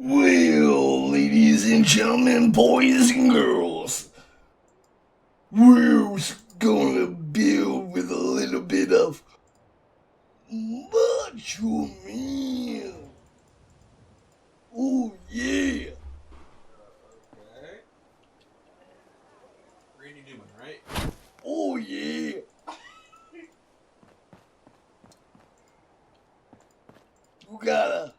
Well, ladies and gentlemen, boys and girls, we're gonna build with a little bit of macho man. Oh yeah. Okay. Randy Newman, right? Oh yeah. You gotta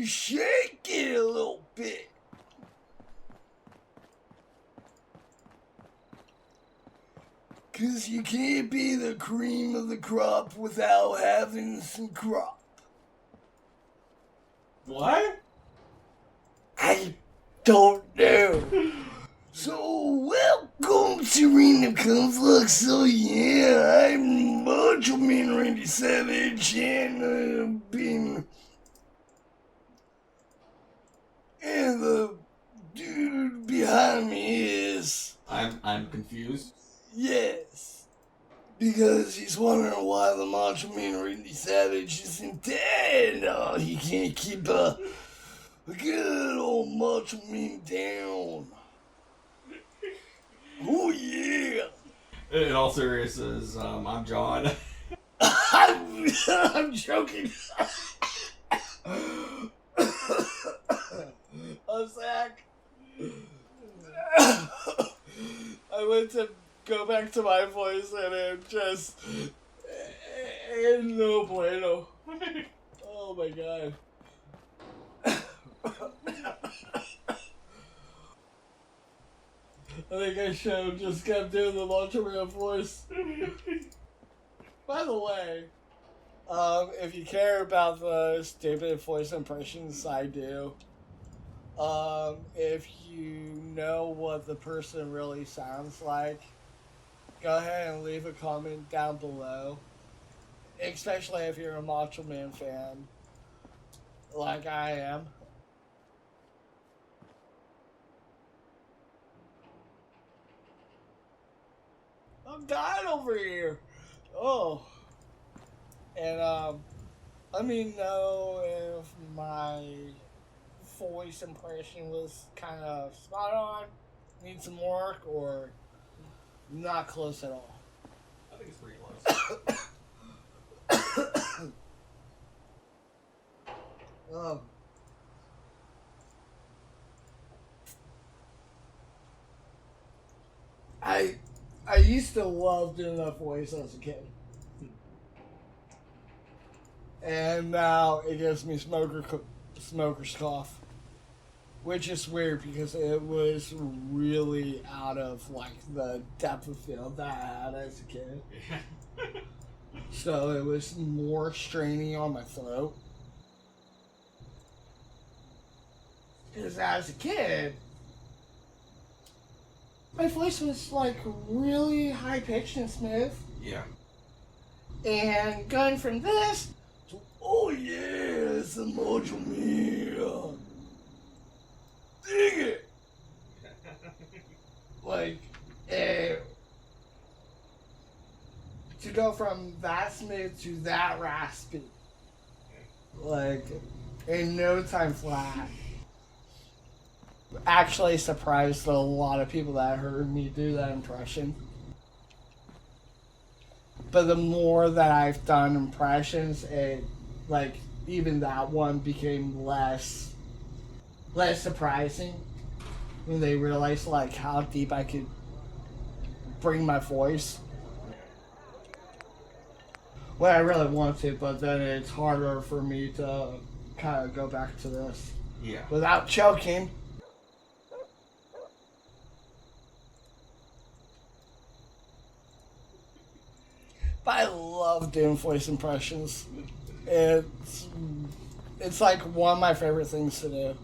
shake it a little bit. Cause you can't be the cream of the crop without having some crop. What? I don't know. So, welcome to Random Conflux. So, yeah, I'm Macho Man Randy Savage, and and the dude behind me is... I'm confused. Yes. Because he's wondering why the Macho Man Randy Savage isn't dead. He can't keep a good old Macho Man down. Oh yeah! In all seriousness, I'm John. I'm joking. I'm Zac. I went to go back to my voice and it just... no bueno. Oh my god. I think I should have just kept doing the Macho Man voice. By the way, if you care about the stupid voice impressions, I do. If you know what the person really sounds like, go ahead and leave a comment down below. Especially if you're a Macho Man fan, like I am. I'm dying over here. Oh. And, let me know if my voice impression was kind of spot on, need some work, or not close at all. I think it's pretty close. I used to love doing that voice as a kid. And now it gives me smoker's cough. Which is weird because it was really out of like the depth of field that I had as a kid. So it was more straining on my throat. Because as a kid, my voice was like really high pitched and smooth. Yeah. And going from this to, oh yeah, it's a Macho Man. Dig it! Like, to go from that smooth to that raspy. Like, in no time flat. Actually surprised a lot of people that heard me do that impression. But the more that I've done impressions, it, like, even that one became less surprising when they realized, like, how deep I could bring my voice. Well, I really want to, but then it's harder for me to kind of go back to this. Yeah. Without choking. But I love doing voice impressions. It's like one of my favorite things to do.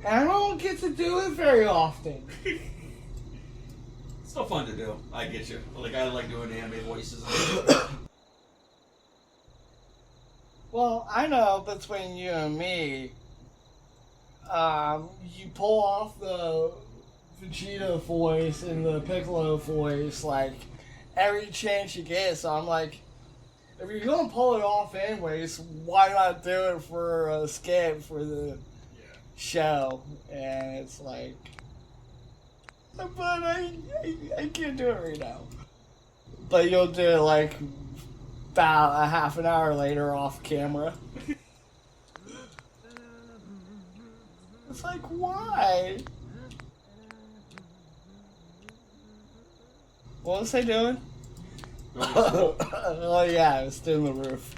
And I don't get to do it very often. It's still fun to do. I get you. Like, I like doing anime voices. Well, I know between you and me, you pull off the Vegeta voice and the Piccolo voice, like, every chance you get, so I'm like, if you're gonna pull it off anyways, why not do it for a skit for the show? And it's like, but I can't do it right now. But you'll do it like about a half an hour later off camera. It's like, why? What was I doing? Oh yeah, I was doing the roof.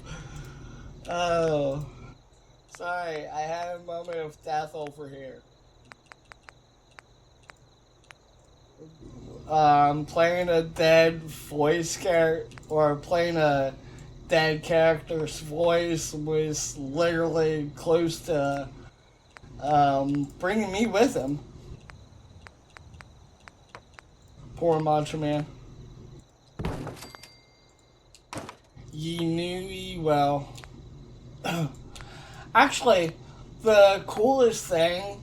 Oh, sorry, I had a moment of death over here. Playing a dead voice character, or playing a dead character's voice was literally close to bringing me with him. Poor Macho Man. Ye knew ye well. Actually, the coolest thing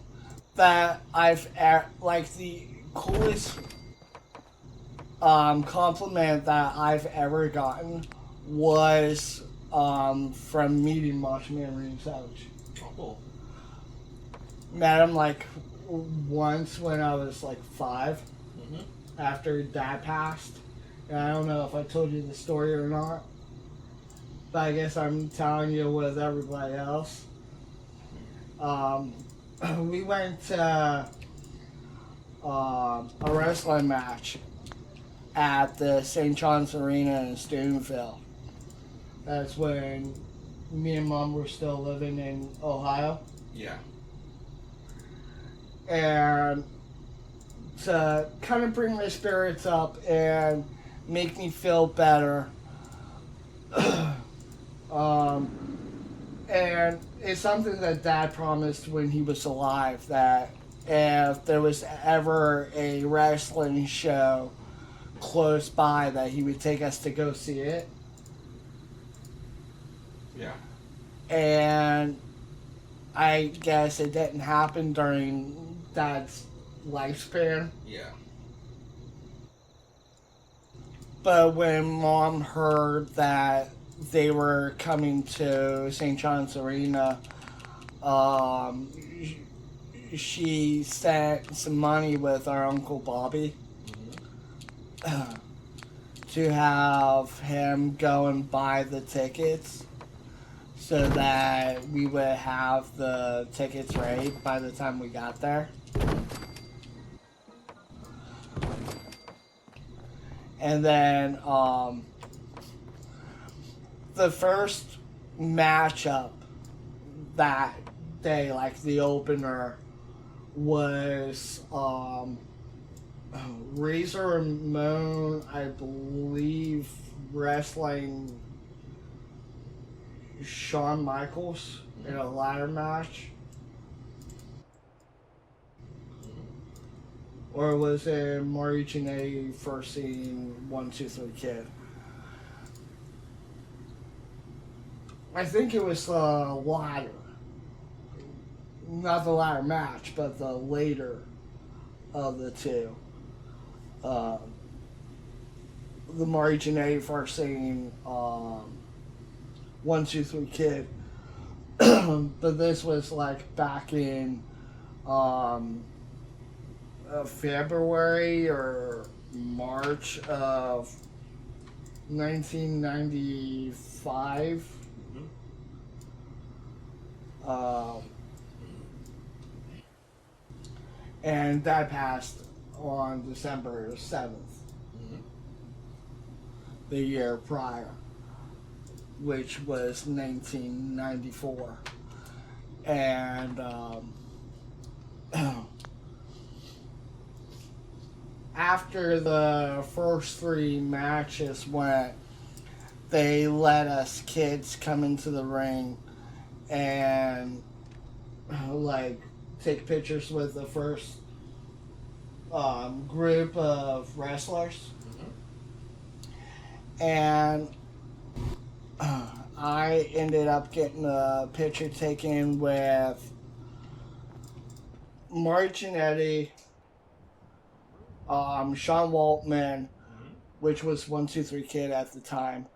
that the coolest compliment that I've ever gotten was from meeting Macho Man Randy Savage. Oh. Met him like once when I was like 5, after Dad passed. And I don't know if I told you the story or not, but I guess I'm telling you with everybody else. We went to a wrestling match at the St. John's Arena in Stoneville. That's when me and Mom were still living in Ohio. Yeah. And to kind of bring my spirits up and make me feel better. And it's something that Dad promised when he was alive, that if there was ever a wrestling show close by, that he would take us to go see it. Yeah. And I guess it didn't happen during Dad's lifespan. Yeah. But when Mom heard that they were coming to St. John's Arena, she sent some money with our Uncle Bobby to have him go and buy the tickets so that we would have the tickets ready by the time we got there. And then the first matchup that day, like the opener, was Razor Ramon, I believe, wrestling Shawn Michaels in a ladder match. Or was it Maury Janae first seeing 1, 2, 3 Kid? I think it was the ladder. Not the ladder match, but the later of the two. The Maury Janae first seeing 1, 2, 3 Kid. But this was like back in February or March of 1995. And Dad passed on December 7th, the year prior, which was 1994. And after the first 3 matches went, they let us kids come into the ring and like take pictures with the first group of wrestlers. And I ended up getting a picture taken with Mark Jannetty, Sean Waltman, which was 1, 2, 3 Kid at the time,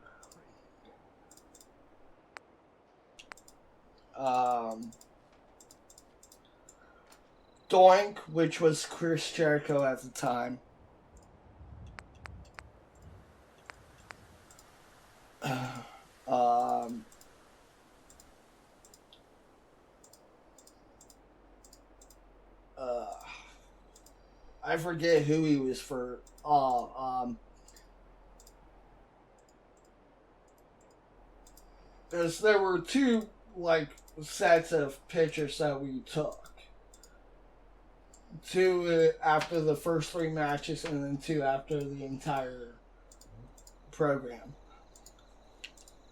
Doink, which was Chris Jericho at the time. Um, I forget who he was for. Because there were two like sets of pictures that we took. Two after the first three matches, and then two after the entire program.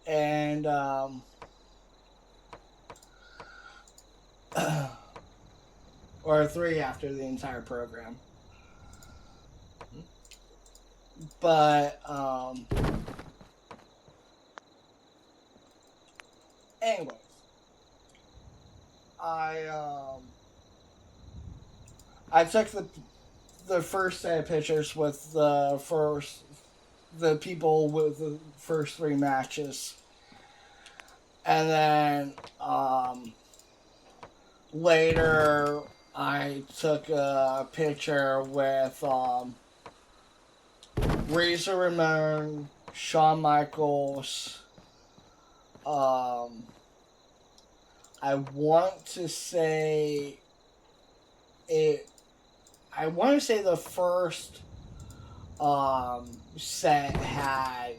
And or three after the entire program. But anyways, I took the first set of pictures with the people with the first three matches, and then later I took a picture with Razor Ramon, Shawn Michaels. I want to say the first set had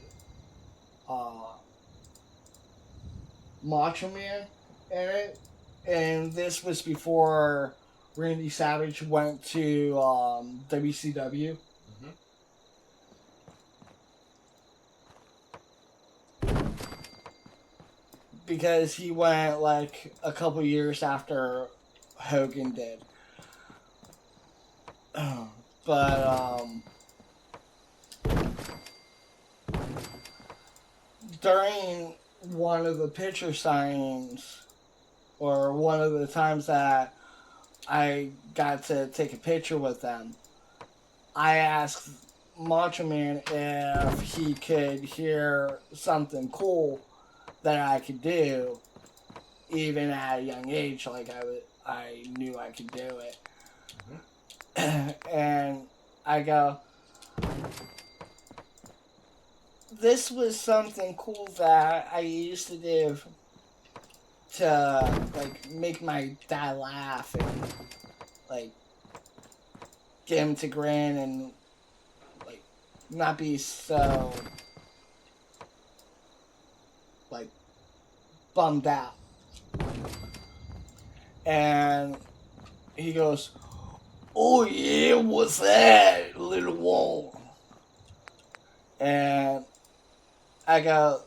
Macho Man in it, and this was before Randy Savage went to WCW. Because he went like a couple years after Hogan did. But during one of the picture signings, or one of the times that I got to take a picture with them, I asked Macho Man if he could hear something cool that I could do, even at a young age. Like I knew I could do it. And I go, this was something cool that I used to do to like make my dad laugh and like get him to grin and like not be so like bummed out. And he goes, "Oh yeah, what's that, little one?" And I go,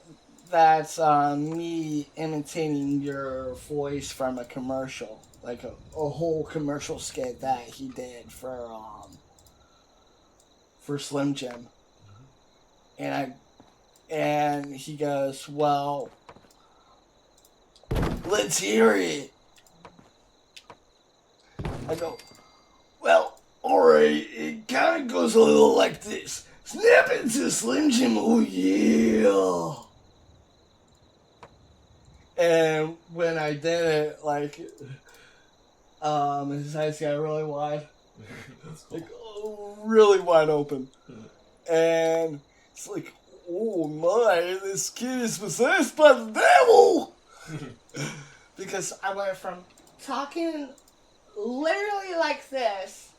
"That's me imitating your voice from a commercial, like a whole commercial skit that he did for Slim Jim." And he goes, "Well, let's hear it." I go, "Well, alright, it kind of goes a little like this. Snap into Slim Jim, oh yeah." And when I did it, like, his eyes got really wide. Like, really wide open. And it's like, oh my, this kid is possessed by the devil! Because I went from talking literally like this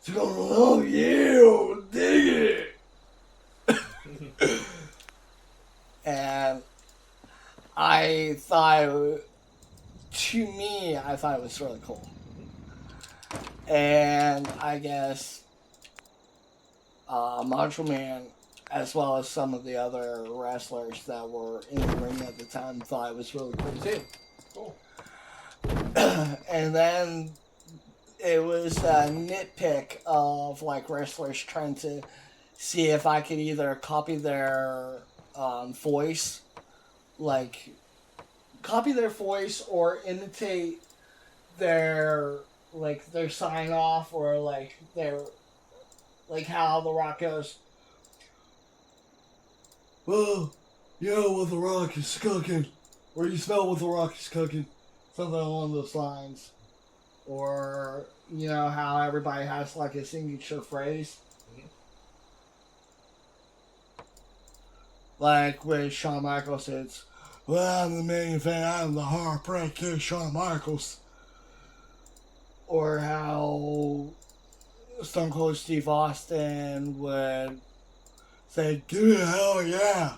to going, "Oh yeah, dig it." And I thought, I thought it was really cool. And I guess Macho Man, as well as some of the other wrestlers that were in the ring at the time, thought it was really cool too. Cool. And then it was a nitpick of like wrestlers trying to see if I could either copy their voice, or imitate their sign off, or like their how The Rock goes, "Well, you know what The Rock is cooking, or you smell what The Rock is cooking. something along those lines. Or, you know, how everybody has like a signature phrase. Like with Shawn Michaels, it's, well, I'm the main event, I'm the heartbreaker, Shawn Michaels. Or how Stone Cold Steve Austin would say, give me a hell yeah.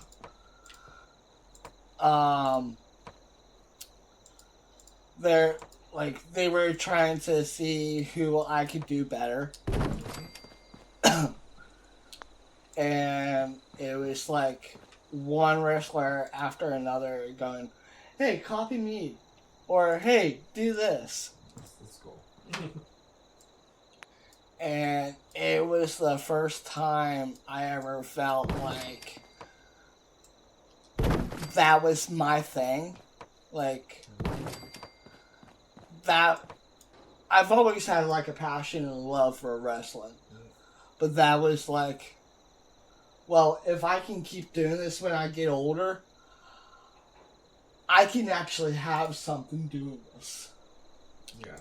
They were trying to see who I could do better. And it was like one wrestler after another going, hey, copy me. Or, hey, do this. That's cool. And it was the first time I ever felt like that was my thing. Like, that, I've always had like a passion and love for wrestling. But that was like, well, if I can keep doing this when I get older, I can actually have something doing this. Yeah.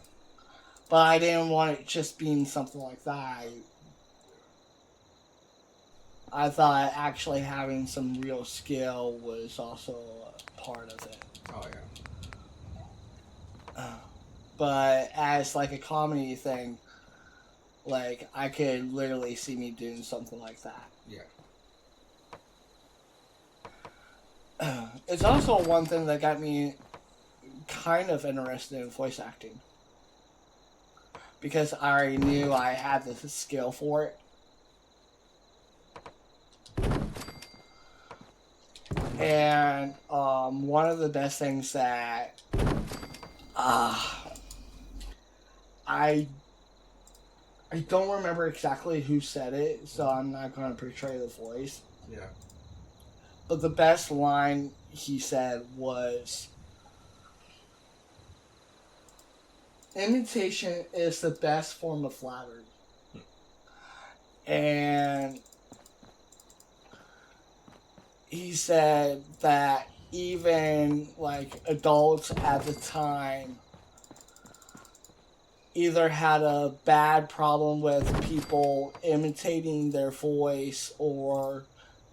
But I didn't want it just being something like that. I thought actually having some real skill was also a part of it. Oh, yeah. But as like a comedy thing, like I could literally see me doing something like that. Yeah. It's also one thing that got me kind of interested in voice acting. Because I already knew I had the skill for it. And one of the best things that I don't remember exactly who said it, so I'm not going to portray the voice. Yeah. But the best line he said was, imitation is the best form of flattery. And he said that even like adults at the time either had a bad problem with people imitating their voice or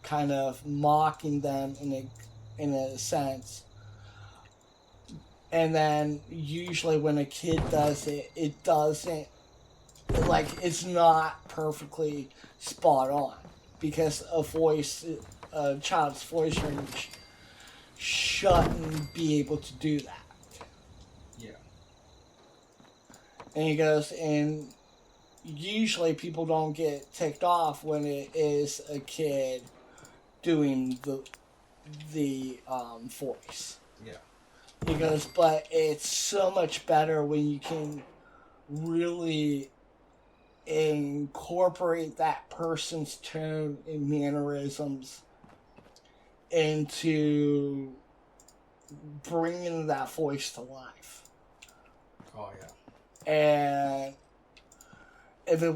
kind of mocking them in a sense. And then usually when a kid does it, it doesn't, like, it's not perfectly spot on. Because a child's voice range shouldn't be able to do that. Yeah. And he goes, and usually people don't get ticked off when it is a kid doing the voice. Yeah. He goes, but it's so much better when you can really incorporate that person's tone and mannerisms into bringing that voice to life. Oh, yeah. And if it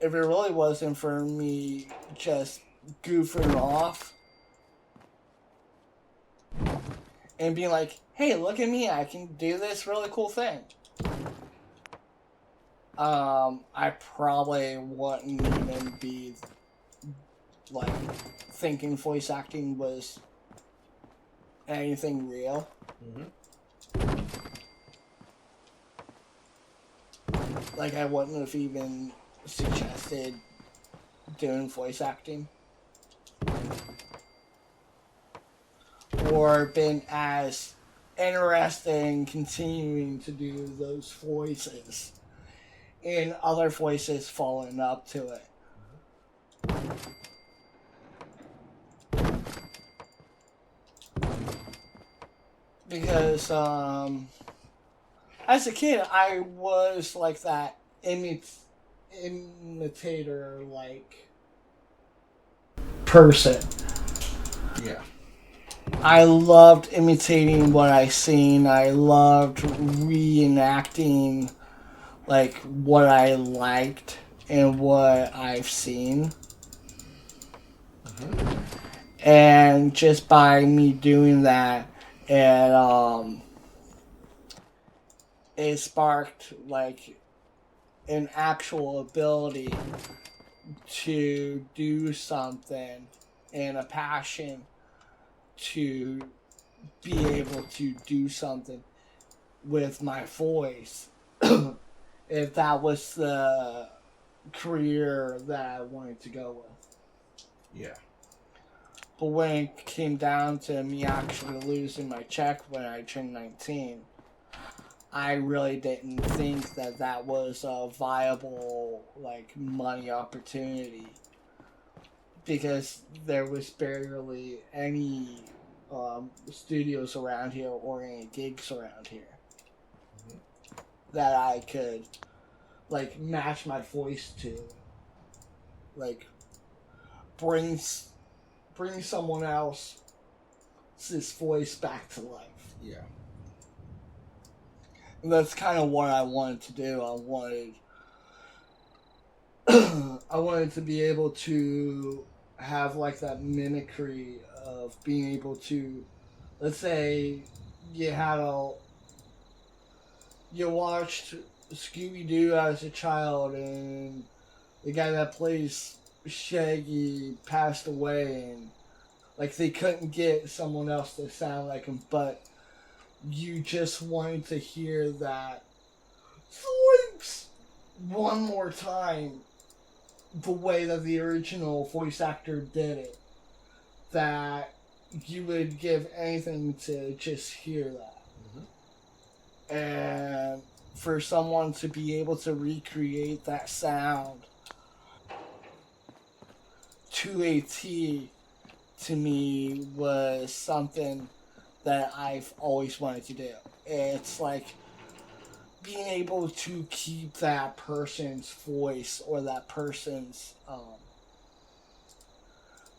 really wasn't for me just goofing off and being like, hey, look at me, I can do this really cool thing, I probably wouldn't even be like thinking voice acting was anything real. Mm-hmm. Like, I wouldn't have even suggested doing voice acting. Or been as interested in continuing to do those voices. And other voices following up to it. Because, as a kid, I was like that imitator, like, person. Yeah. I loved imitating what I seen. I loved reenacting, like, what I liked and what I've seen. Mm-hmm. And just by me doing that, and it sparked like an actual ability to do something and a passion to be able to do something with my voice. If that was the career that I wanted to go with. Yeah. But when it came down to me actually losing my check when I turned 19, I really didn't think that that was a viable, like, money opportunity. Because there was barely any studios around here or any gigs around here that I could, like, match my voice to. Like, bring someone else's voice back to life. Yeah. And that's kind of what I wanted to do. I wanted to be able to have like that mimicry of being able to, let's say, you watched Scooby Doo as a child, and the guy that plays Shaggy passed away, and like they couldn't get someone else to sound like him, but you just wanted to hear that voice one more time the way that the original voice actor did it, that you would give anything to just hear that. And for someone to be able to recreate that sound to a T, to me, was something that I've always wanted to do. It's like being able to keep that person's voice or that person's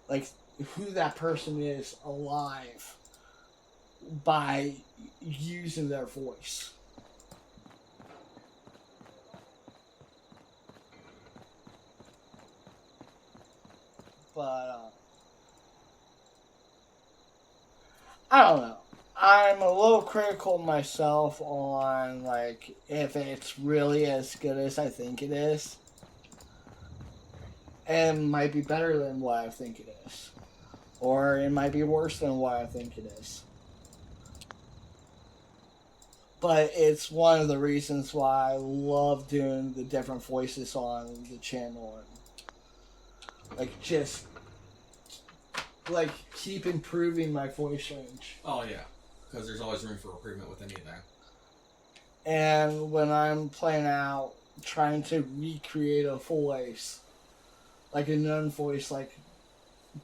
like who that person is alive by using their voice. But I don't know. I'm a little critical myself on like if it's really as good as I think it is. And it might be better than what I think it is. Or it might be worse than what I think it is. But it's one of the reasons why I love doing the different voices on the channel and like just like keep improving my voice range. Oh yeah, because there's always room for improvement with anything. And when I'm playing out, trying to recreate a voice, like a known voice, like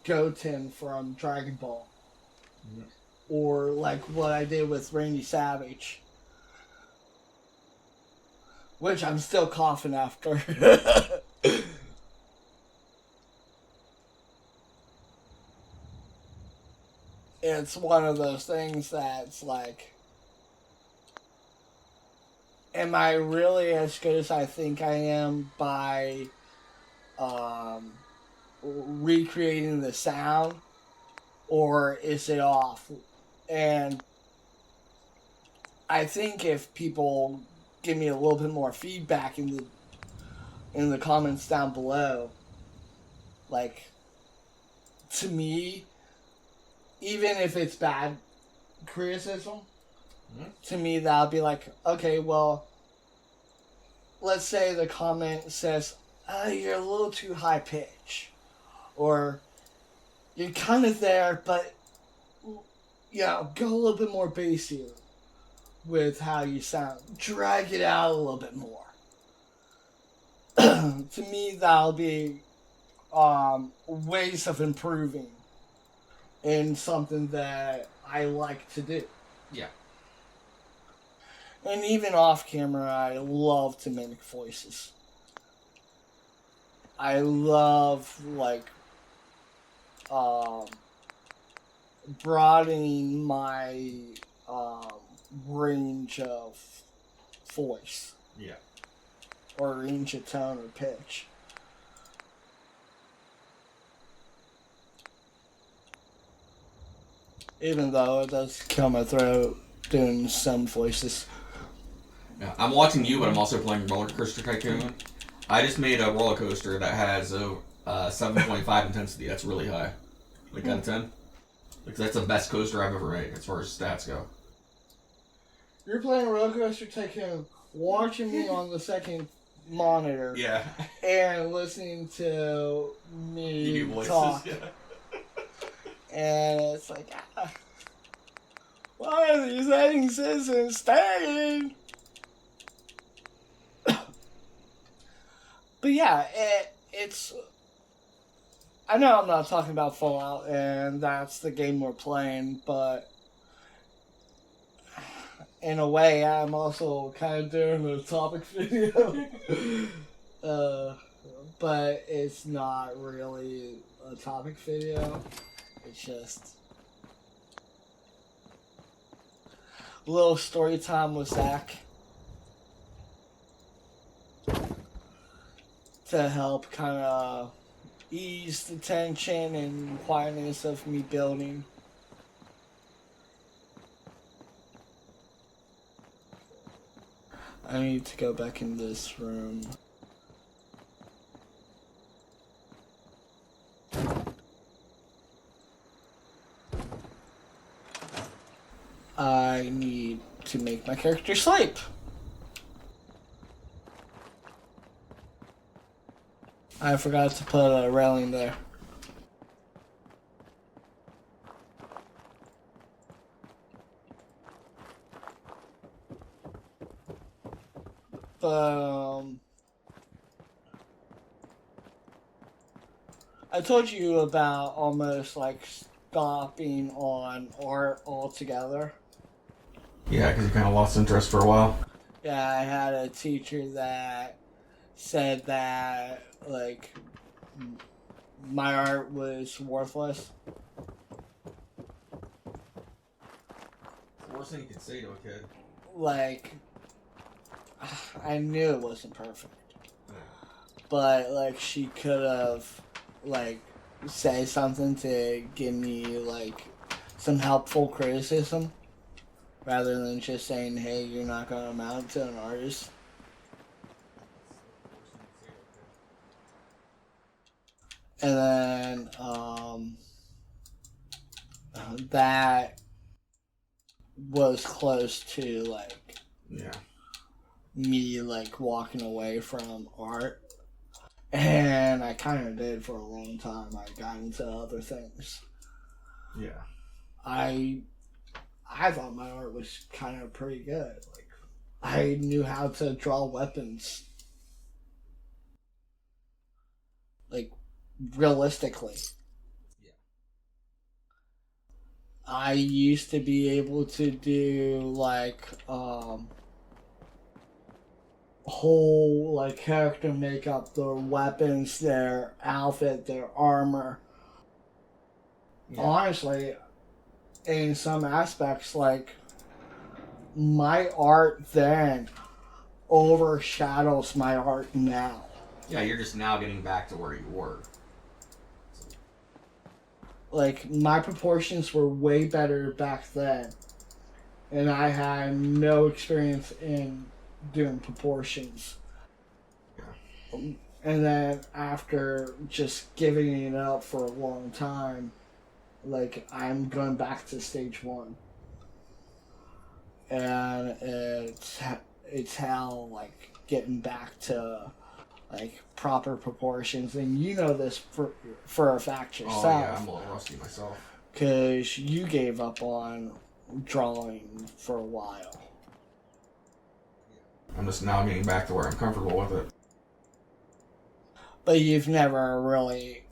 Goten from Dragon Ball, or like what I did with Randy Savage, which I'm still coughing after. It's one of those things that's like, am I really as good as I think I am by recreating the sound, or is it off? And I think if people give me a little bit more feedback in the comments down below, like, to me, even if it's bad criticism, to me that'll be like, okay, well, let's say the comment says, you're a little too high pitch, or you're kind of there, but go a little bit more bassy with how you sound. Drag it out a little bit more. To me, that'll be ways of improving in something that I like to do. Yeah. And even off camera, I love to mimic voices. I love, like, broadening my range of voice. Yeah. Or range of tone or pitch. Even though it does kill my throat doing some voices. Yeah, I'm watching you, but I'm also playing Roller Coaster Tycoon. I just made a roller coaster that has a 7.5 intensity. That's really high. Like out of 10. Like that's the best coaster I've ever made as far as stats go. You're playing Roller Coaster Tycoon, watching me on the second monitor, Yeah. and listening to me You do voices. talk. Yeah. And it's like, why are these things isn't staying? But yeah, it's. I know I'm not talking about Fallout, and that's the game we're playing, but in a way, I'm also kind of doing a topic video. But it's not really a topic video. It's just a little story time with Zac to help kind of ease the tension and quietness of me building. I need to go back in this room. I need to make my character sleep. I forgot to put a railing there. I told you about almost like stopping on art altogether. Yeah, because you kind of lost interest for a while. Yeah, I had a teacher that said that, like, my art was worthless. The worst thing you could say to a kid. Like, I knew it wasn't perfect. But, like, she could have, like, say something to give me, like, some helpful criticism. Rather than just saying, hey, you're not going to amount to an artist. And then, that was close to, like, me, like, walking away from art. And I kind of did for a long time. I got into other things. Yeah. I thought my art was kind of pretty good. Like, I knew how to draw weapons. Like, realistically. Yeah. I used to be able to do, like, whole, like, character makeup, their weapons, their outfit, their armor. Yeah. Honestly, in some aspects, like, my art then overshadows my art now. Yeah, you're just now getting back to where you were. Like, my proportions were way better back then. And I had no experience in doing proportions. Yeah. And then after just giving it up for a long time, like, I'm going back to stage one. And it's how, like, getting back to, like, proper proportions. And you know this for a fact yourself. Oh, yeah, I'm a little rusty myself. Because you gave up on drawing for a while. I'm just now getting back to where I'm comfortable with it. But you've never really...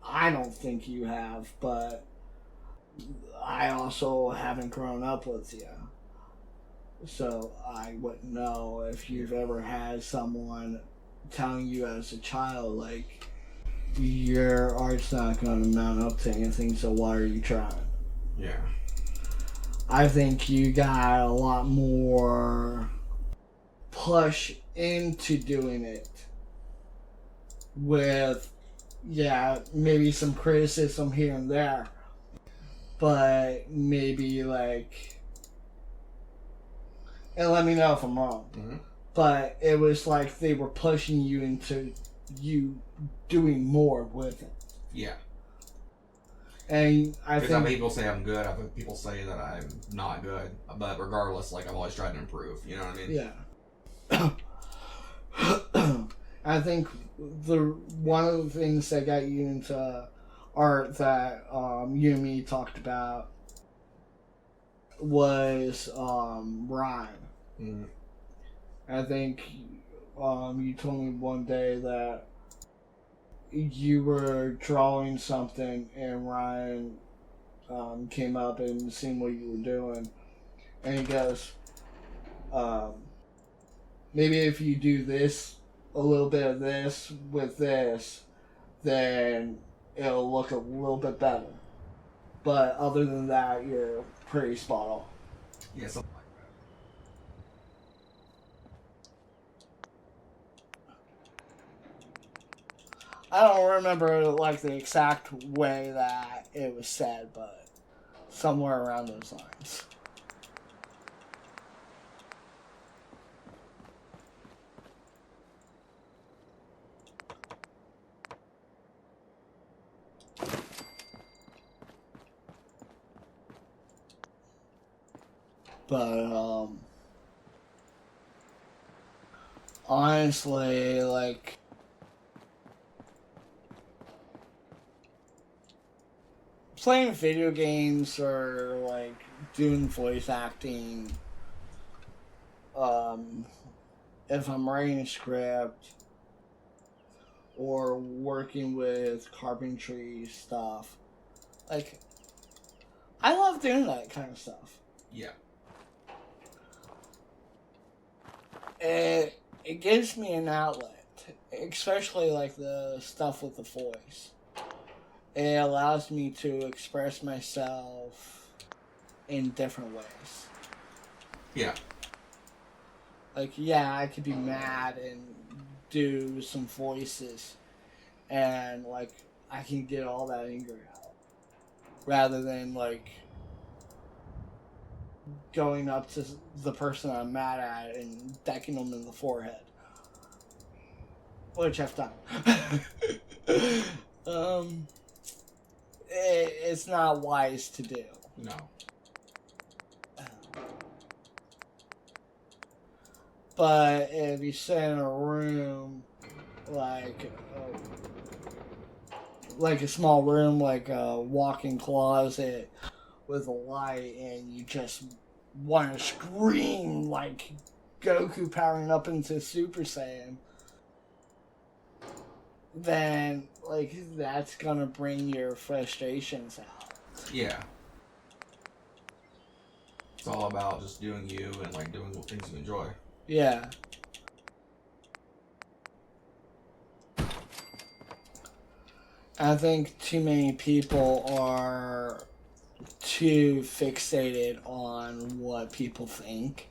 I don't think you have, but I also haven't grown up with you. So I wouldn't know if you've ever had someone telling you as a child, like, your art's not going to mount up to anything, so why are you trying? Yeah. I think you got a lot more push into doing it with, yeah, maybe some criticism here and there, but maybe, like, and let me know if I'm wrong. Mm-hmm. But it was like they were pushing you into you doing more with it. Yeah. And I Because think people say I'm good. I've had people say that I'm not good. But regardless, like, I'm always trying to improve. You know what I mean? Yeah. I think one of the things that got you into art that you and me talked about was rhyme. Mm-hmm. I think you told me one day that you were drawing something and Ryan came up and seen what you were doing, and he goes, maybe if you do this, a little bit of this with this, then it'll look a little bit better. But other than that, you're pretty spot on. Yeah, something like I don't remember like the exact way that it was said, but somewhere around those lines. But honestly, like, playing video games or like doing voice acting, if I'm writing a script or working with carpentry stuff, like, I love doing that kind of stuff. Yeah. It gives me an outlet, especially like the stuff with the voice. It allows me to express myself in different ways. Yeah. Like, yeah, I could be mad and do some voices, and like I can get all that anger out, rather than like going up to the person I'm mad at and decking them in the forehead, which I've done. It's not wise to do. No. But if you sit in a room like a small room, like a walk-in closet with a light, and you just want to scream like Goku powering up into Super Saiyan, then like that's gonna bring your frustrations out. Yeah. It's all about just doing you and like doing the things you enjoy. Yeah. I think too many people are too fixated on what people think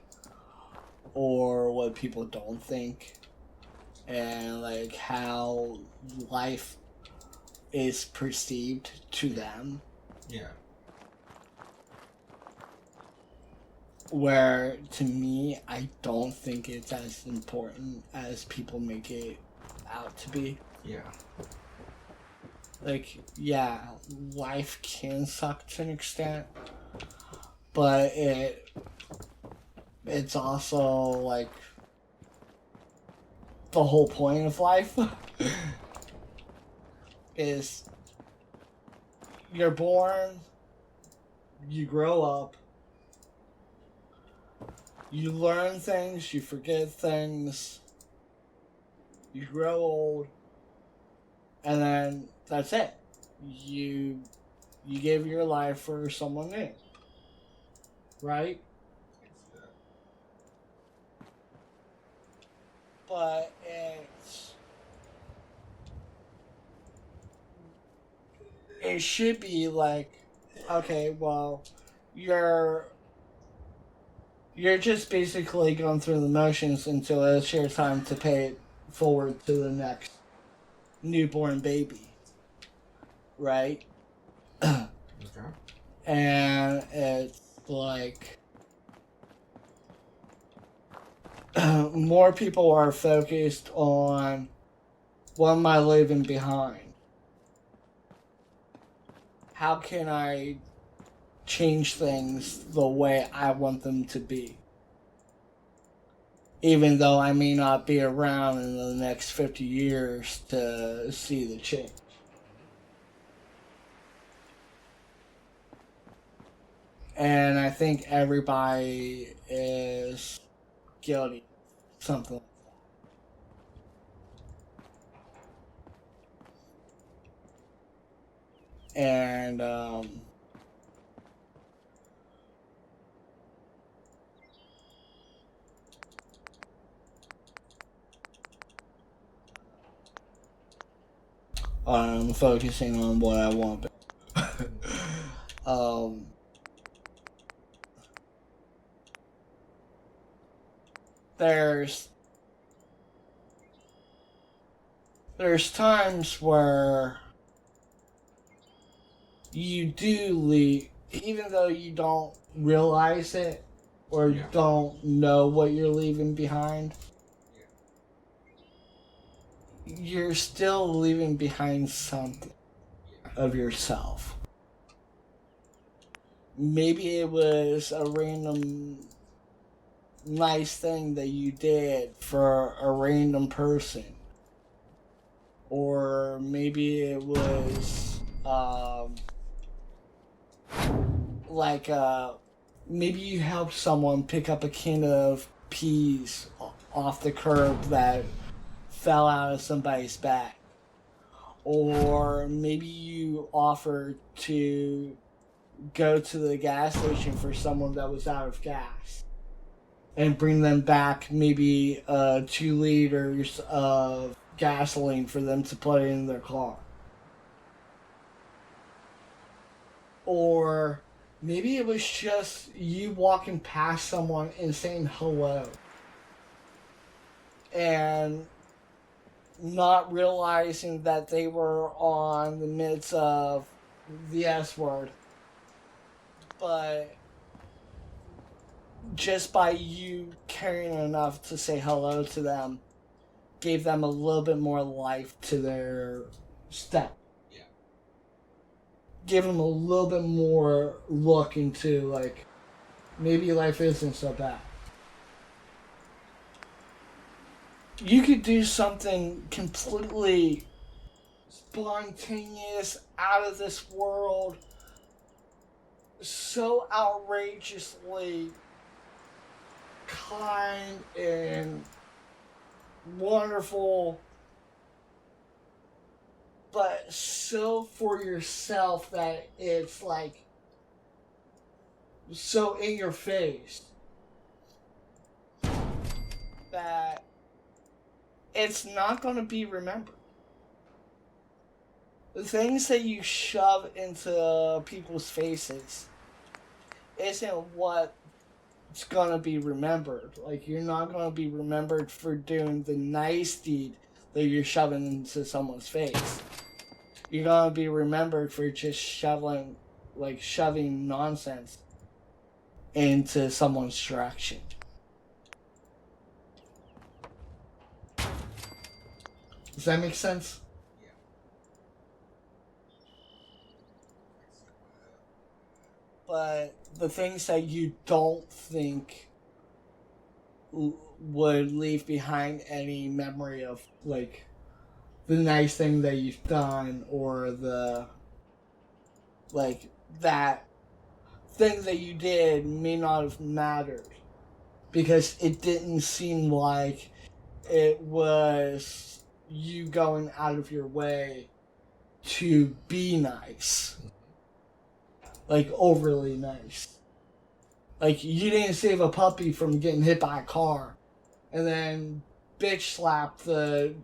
or what people don't think, and like how life is perceived to them. Yeah. Where to me, I don't think it's as important as people make it out to be. Yeah. Like, yeah, life can suck to an extent, but it's also like the whole point of life is you're born, you grow up, you learn things, you forget things, you grow old, and then that's it. You give your life for someone new, right? But it should be like, okay, well, you're just basically going through the motions until it's your time to pay it forward to the next newborn baby, right? Okay. And it's like, more people are focused on what am I leaving behind? How can I change things the way I want them to be? Even though I may not be around in the next 50 years to see the change. And I think everybody is guilty of something like that. And I'm focusing on what I want. There's times where you do leave, even though you don't realize it or don't know what you're leaving behind. You're still leaving behind something of yourself. Maybe it was a random nice thing that you did for a random person. Or maybe it was maybe you helped someone pick up a can of peas off the curb that fell out of somebody's back. Or maybe you offered to go to the gas station for someone that was out of gas and bring them back maybe 2 liters of gasoline for them to put in their car. Or maybe it was just you walking past someone and saying hello and not realizing that they were on the midst of the S word. But just by you caring enough to say hello to them gave them a little bit more life to their step. Yeah. Give them a little bit more look into, like, maybe life isn't so bad. You could do something completely spontaneous, out of this world, so outrageously kind and wonderful, but so for yourself that it's like so in your face that it's not going to be remembered. The things that you shove into people's faces isn't what's going to be remembered. Like, you're not going to be remembered for doing the nice deed that you're shoving into someone's face. You're going to be remembered for just shoving nonsense into someone's direction. Does that make sense? Yeah. But the things that you don't think would leave behind any memory of, like, the nice thing that you've done, or the, like, that thing that you did may not have mattered because it didn't seem like it was you going out of your way to be nice. Like, overly nice. Like, you didn't save a puppy from getting hit by a car and then bitch slap the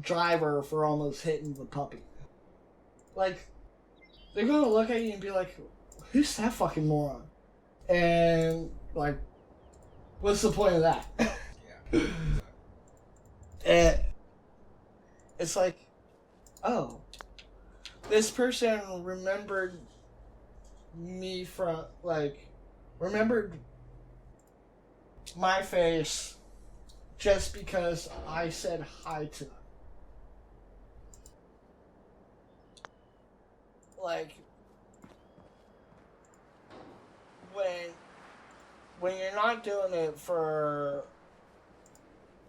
driver for almost hitting the puppy. Like, they're gonna look at you and be like, who's that fucking moron? And, like, what's the point of that? Yeah. And it's like, oh, this person remembered me from, like, remembered my face just because I said hi to them. Like, when you're not doing it for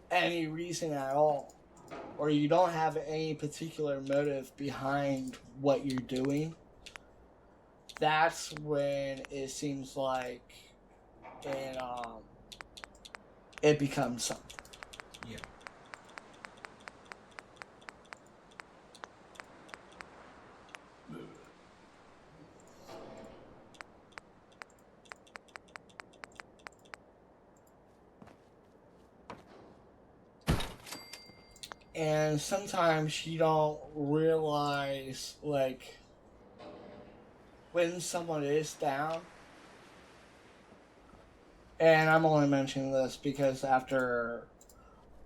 any reason at all, or you don't have any particular motive behind what you're doing, that's when it seems like it becomes something. Yeah. And sometimes you don't realize, like, when someone is down. And I'm only mentioning this because after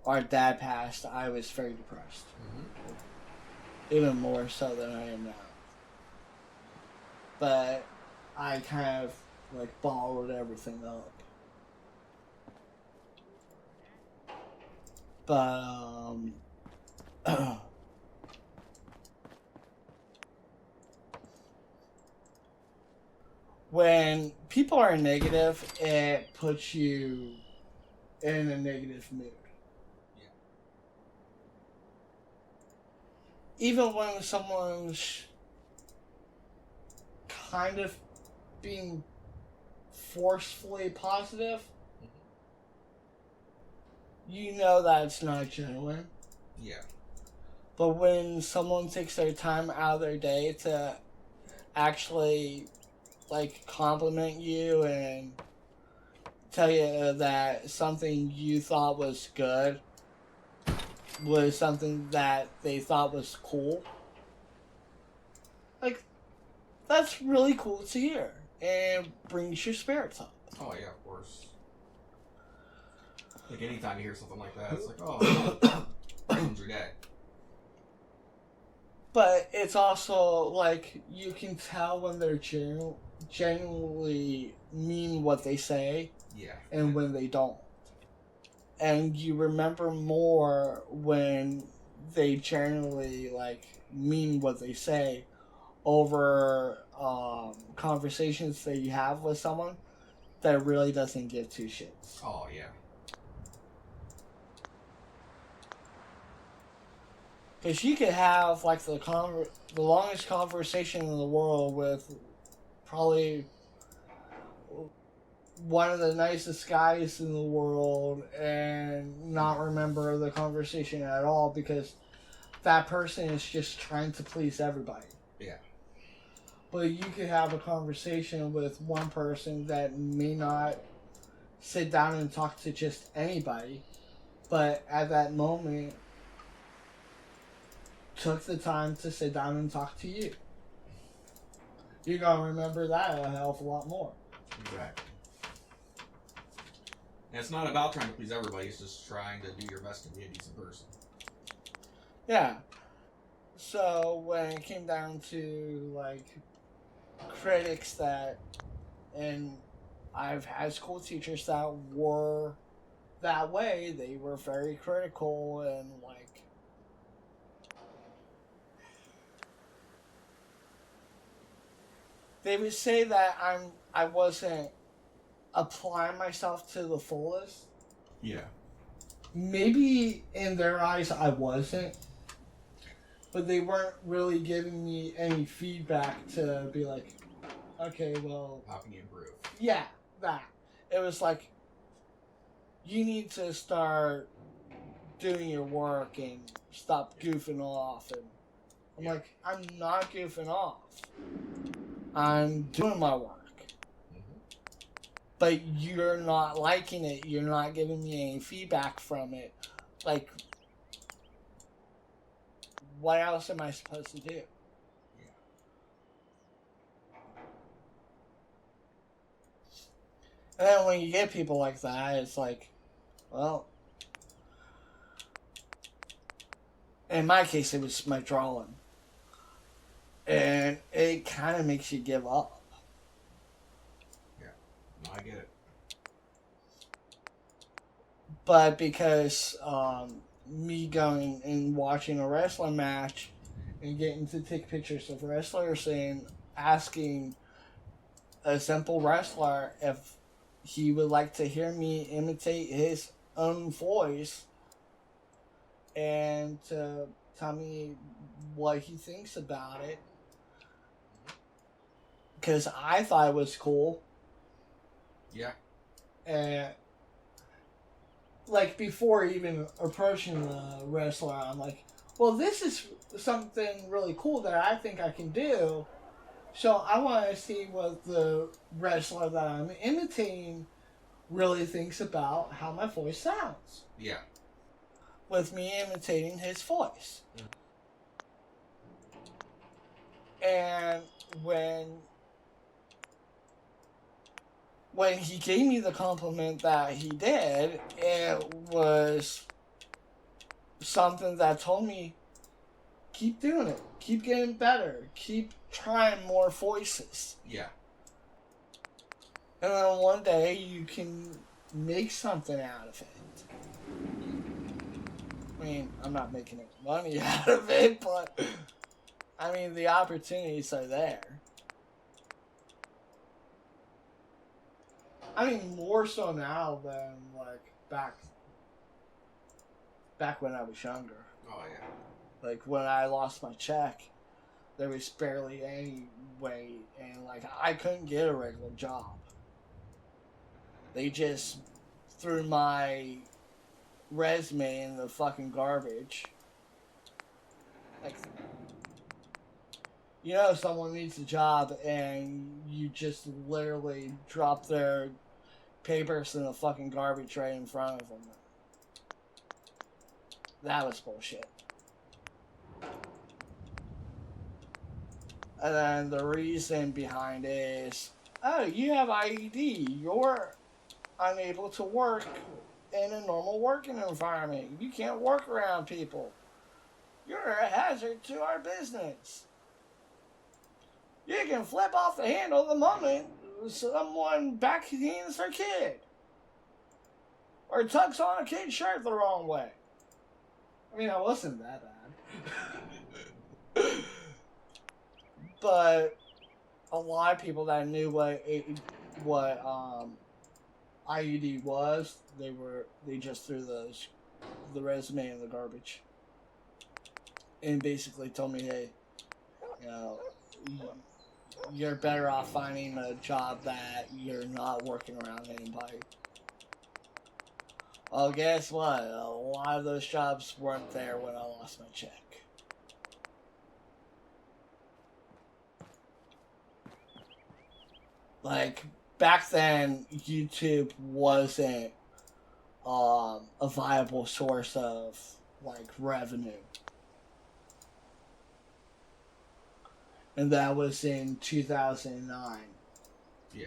our dad passed, I was very depressed. Even more so than I am now. But I kind of, like, bottled everything up. But, when people are negative, it puts you in a negative mood. Yeah. Even when someone's kind of being forcefully positive, you know that it's not genuine. Yeah. But when someone takes their time out of their day to actually, like, compliment you and tell you that something you thought was good was something that they thought was cool, like, that's really cool to hear and brings your spirits up. Oh yeah, of course. Like anytime you hear something like that, it's like, oh, brightens your day. But it's also like you can tell when they're genuinely mean what they say, yeah, and when they don't. And you remember more when they genuinely, like, mean what they say over conversations that you have with someone that really doesn't give two shits. Oh yeah. Because you could have, like, the longest conversation in the world with probably one of the nicest guys in the world and not remember the conversation at all because that person is just trying to please everybody. Yeah. But you could have a conversation with one person that may not sit down and talk to just anybody, but at that moment took the time to sit down and talk to you. You're going to remember that a hell of a lot more. Exactly. And it's not about trying to please everybody, it's just trying to do your best to be a decent person. Yeah. So when it came down to, like, critics that, and I've had school teachers that were that way, they were very critical and, like, they would say that I wasn't applying myself to the fullest. Yeah. Maybe in their eyes I wasn't, but they weren't really giving me any feedback to be like, okay, well, how can you improve? Yeah, that. It was like, you need to start doing your work and stop goofing off. And I'm like, I'm not goofing off. I'm doing my work. But you're not liking it. You're not giving me any feedback from it. Like, what else am I supposed to do? Yeah. And then when you get people like that, it's like, well, in my case, it was my drawing. And it kind of makes you give up. Yeah. No, I get it. But because me going and watching a wrestling match and getting to take pictures of wrestlers and asking a simple wrestler if he would like to hear me imitate his own voice and to tell me what he thinks about it. Because I thought it was cool. Yeah. And like before even approaching the wrestler, I'm like, well, this is something really cool that I think I can do. So I want to see what the wrestler that I'm imitating really thinks about how my voice sounds. Yeah. With me imitating his voice. And when he gave me the compliment that he did, it was something that told me, keep doing it. Keep getting better. Keep trying more voices. Yeah. And then one day you can make something out of it. I mean, I'm not making any money out of it, but I mean, the opportunities are there. I mean, more so now than like back when I was younger. Oh yeah. Like when I lost my check, there was barely any way, and like I couldn't get a regular job. They just threw my resume in the fucking garbage. Like, you know, someone needs a job and you just literally drop their papers in the fucking garbage right in front of them. That was bullshit. And then the reason behind it is, oh, you have IED. You're unable to work in a normal working environment. You can't work around people. You're a hazard to our business. You can flip off the handle the moment someone backhands their kid. Or tucks on a kid's shirt the wrong way. I mean, I wasn't that bad. But a lot of people that knew what IUD was, they just threw the resume in the garbage. And basically told me, hey, you know, you're better off finding a job that you're not working around anybody. Well, guess what? A lot of those jobs weren't there when I lost my check. Like, back then, YouTube wasn't a viable source of, like, revenue. And that was in 2009. Yeah.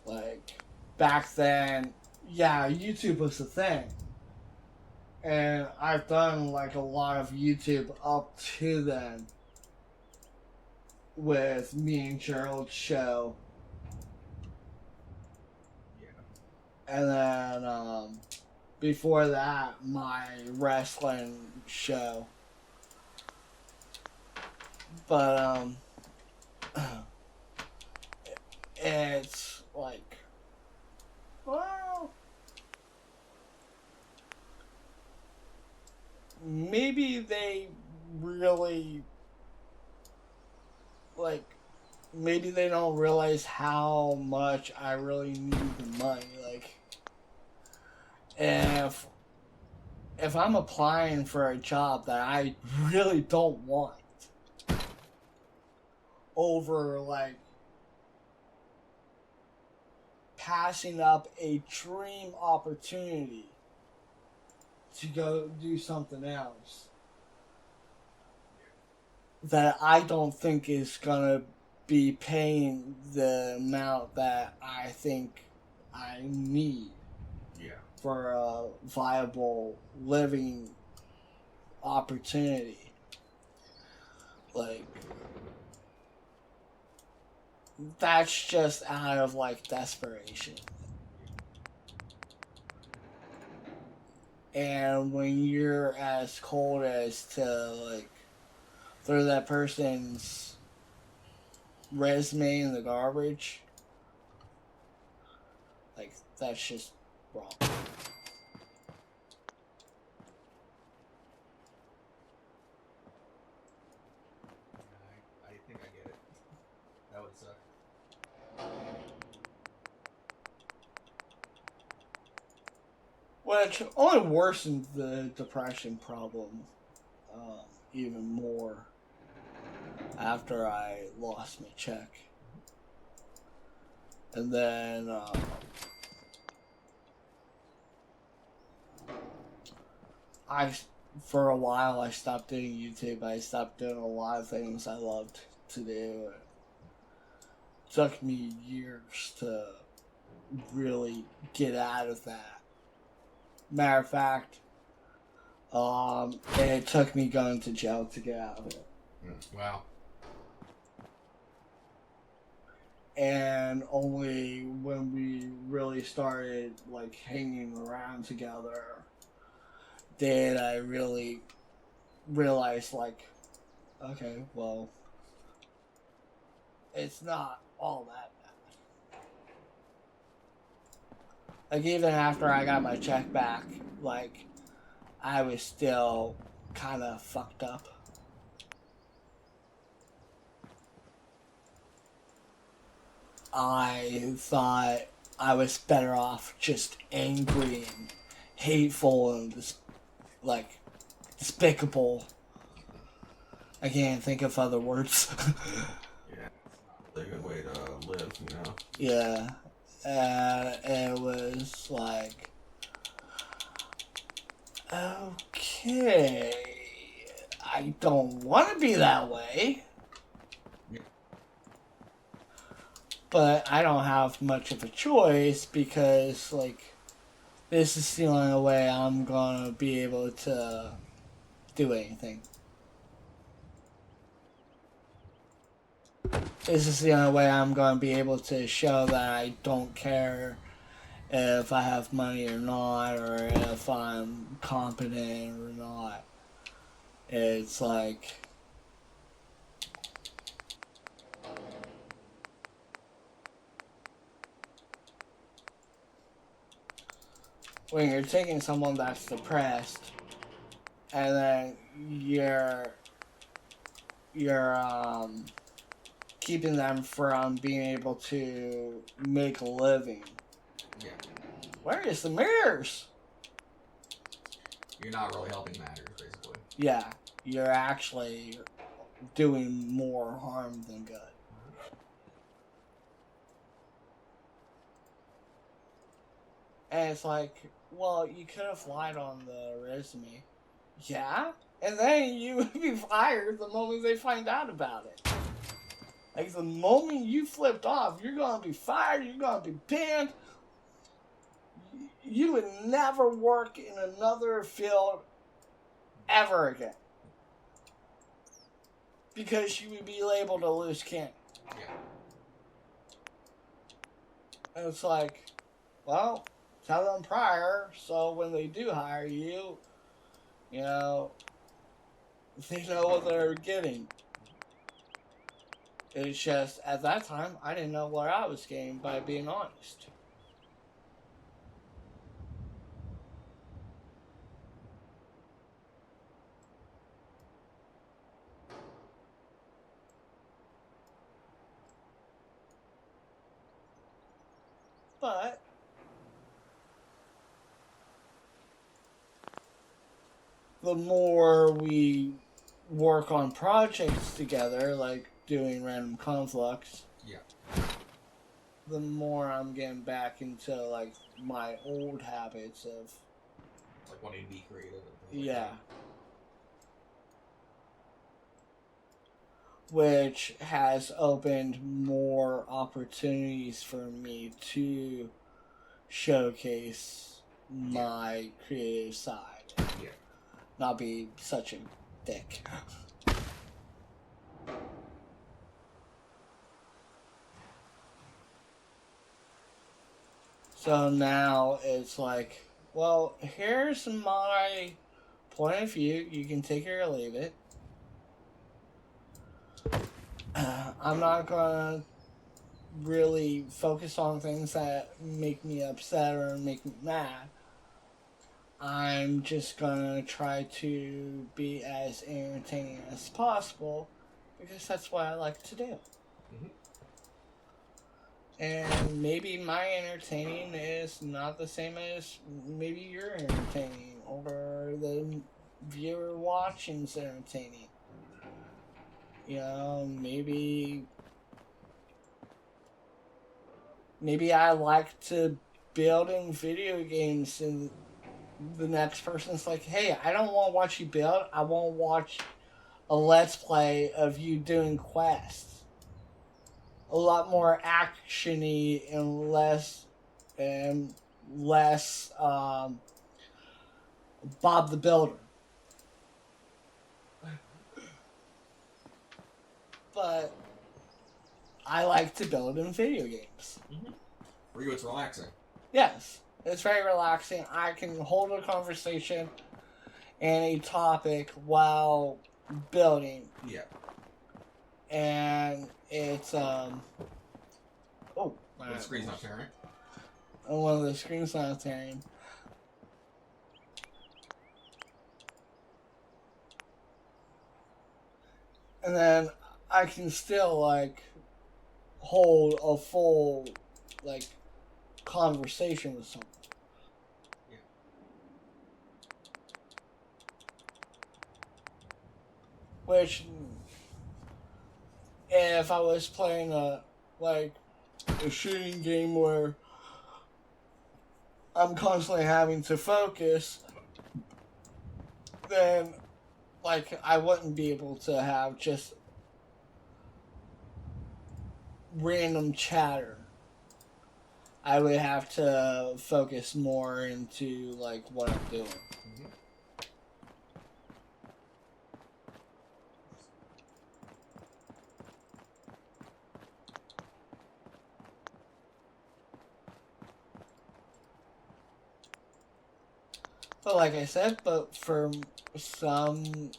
Like, back then, yeah, YouTube was the thing. And I've done, like, a lot of YouTube up to then. With me and Gerald's show. Yeah. And then, before that, my wrestling show. But, it's like, well, maybe they really, like, maybe they don't realize how much I really need the money. Like, if I'm applying for a job that I really don't want, over, like, passing up a dream opportunity to go do something else that I don't think is gonna be paying the amount that I think I need. Yeah. For a viable living opportunity. Like, that's just out of like desperation. And when you're as cold as to like throw that person's resume in the garbage, like that's just wrong. I think I get it. That would suck. Which only worsened the depression problem even more after I lost my check. And then for a while I stopped doing YouTube. I stopped doing a lot of things I loved to do. It took me years to really get out of that. Matter of fact, it took me going to jail to get out of it. Wow. And only when we really started like hanging around together did I really realize, like, okay, well, it's not all that bad. Like, even after I got my check back, like, I was still kind of fucked up. I thought I was better off just angry and hateful and like despicable. I can't think of other words. Yeah, it's not really a good way to live, you know? Yeah. And it was like, okay, I don't want to be that way. Yeah. But I don't have much of a choice because, like, this is the only way I'm gonna be able to do anything. This is the only way I'm gonna be able to show that I don't care if I have money or not, or if I'm competent or not. It's like, when you're taking someone that's depressed and then you're keeping them from being able to make a living. Yeah. Where is the mirrors? You're not really helping matters, basically. Yeah, you're actually doing more harm than good. And it's like, well, you could have lied on the resume. Yeah? And then you would be fired the moment they find out about it. Like, the moment you flipped off, you're going to be fired, you're going to be banned. You would never work in another field ever again. Because you would be labeled a loose cannon. Yeah. And it's like, well, tell them prior, so when they do hire you, you know, they know what they're getting. It's just, at that time, I didn't know what I was getting by being honest. But the more we work on projects together, like doing random Conflux, Yeah. the more I'm getting back into like my old habits of Like wanting to be creative. And things yeah. Like that. Which has opened more opportunities for me to showcase my creative side. Yeah. Not be such a dick. So now it's like, well, here's my point of view. You can take it or leave it. I'm not going to really focus on things that make me upset or make me mad. I'm just going to try to be as entertaining as possible because that's what I like to do. Mm-hmm. And maybe my entertaining is not the same as maybe you're entertaining or the viewer watching's entertaining. You know, maybe I like to build in video games and the next person's like, hey, I don't want to watch you build. I want to watch a let's play of you doing quests. A lot more actiony and less Bob the Builder. But I like to build in video games. Mm-hmm. For you, it's relaxing. Yes, it's very relaxing. I can hold a conversation and a topic while building. Yeah. And it's oh, The screen's not tearing. One of the screens not tearing. And then I can still like hold a full like conversation with someone. Yeah. Which, if I was playing a shooting game where I'm constantly having to focus, then like I wouldn't be able to have just random chatter. I would have to focus more into like what I'm doing. Mm-hmm. But like I said, but for some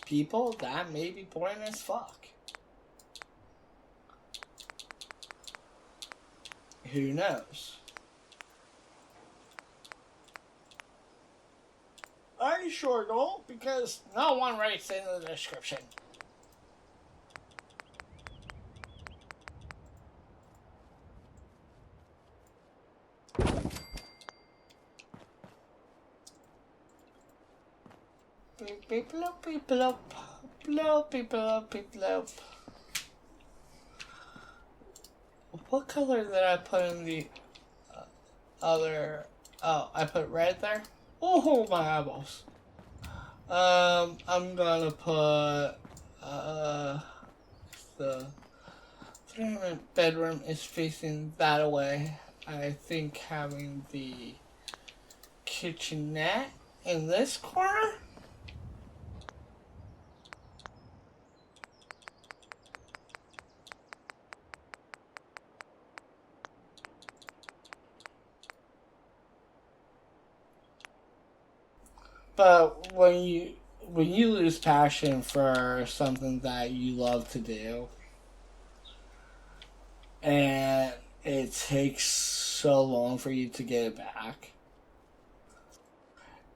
people, that may be boring as fuck. Who knows? I sure don't, because no one writes in the description. Beep beep bloop beep bloop bloop beep bloop beep bloop. What color did I put in the other? Oh, I put red there. Oh my eyeballs. I'm gonna put the bedroom is facing that way. I think having the kitchenette in this corner. But when you lose passion for something that you love to do, and it takes so long for you to get it back,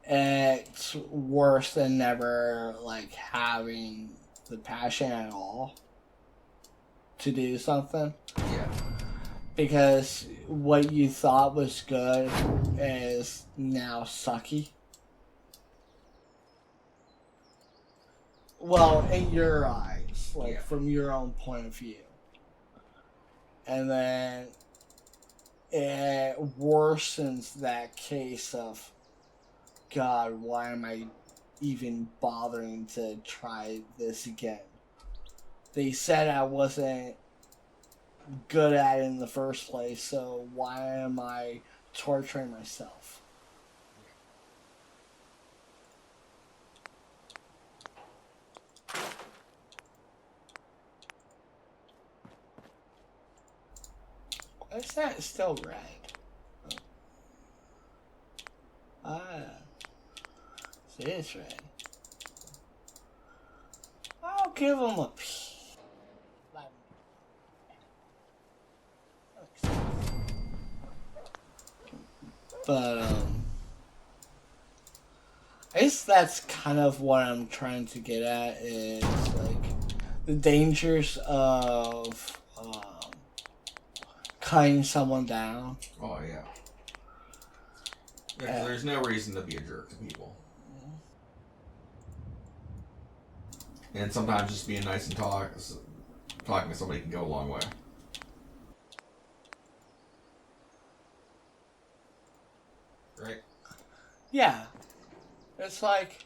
it's worse than never like having the passion at all to do something. Yeah. Because what you thought was good is now sucky. Well, in your eyes, like Yeah. from your own point of view. And then it worsens that case of, God, why am I even bothering to try this again? They said I wasn't good at it in the first place, so why am I torturing myself? Why is that still red? This red. I'll give him a P. But, I guess that's kind of what I'm trying to get at is, like, the dangers of, cutting someone down. Oh, yeah. Yeah, 'cause there's no reason to be a jerk to people. And sometimes just being nice and talking to somebody can go a long way. Right? Yeah. It's like,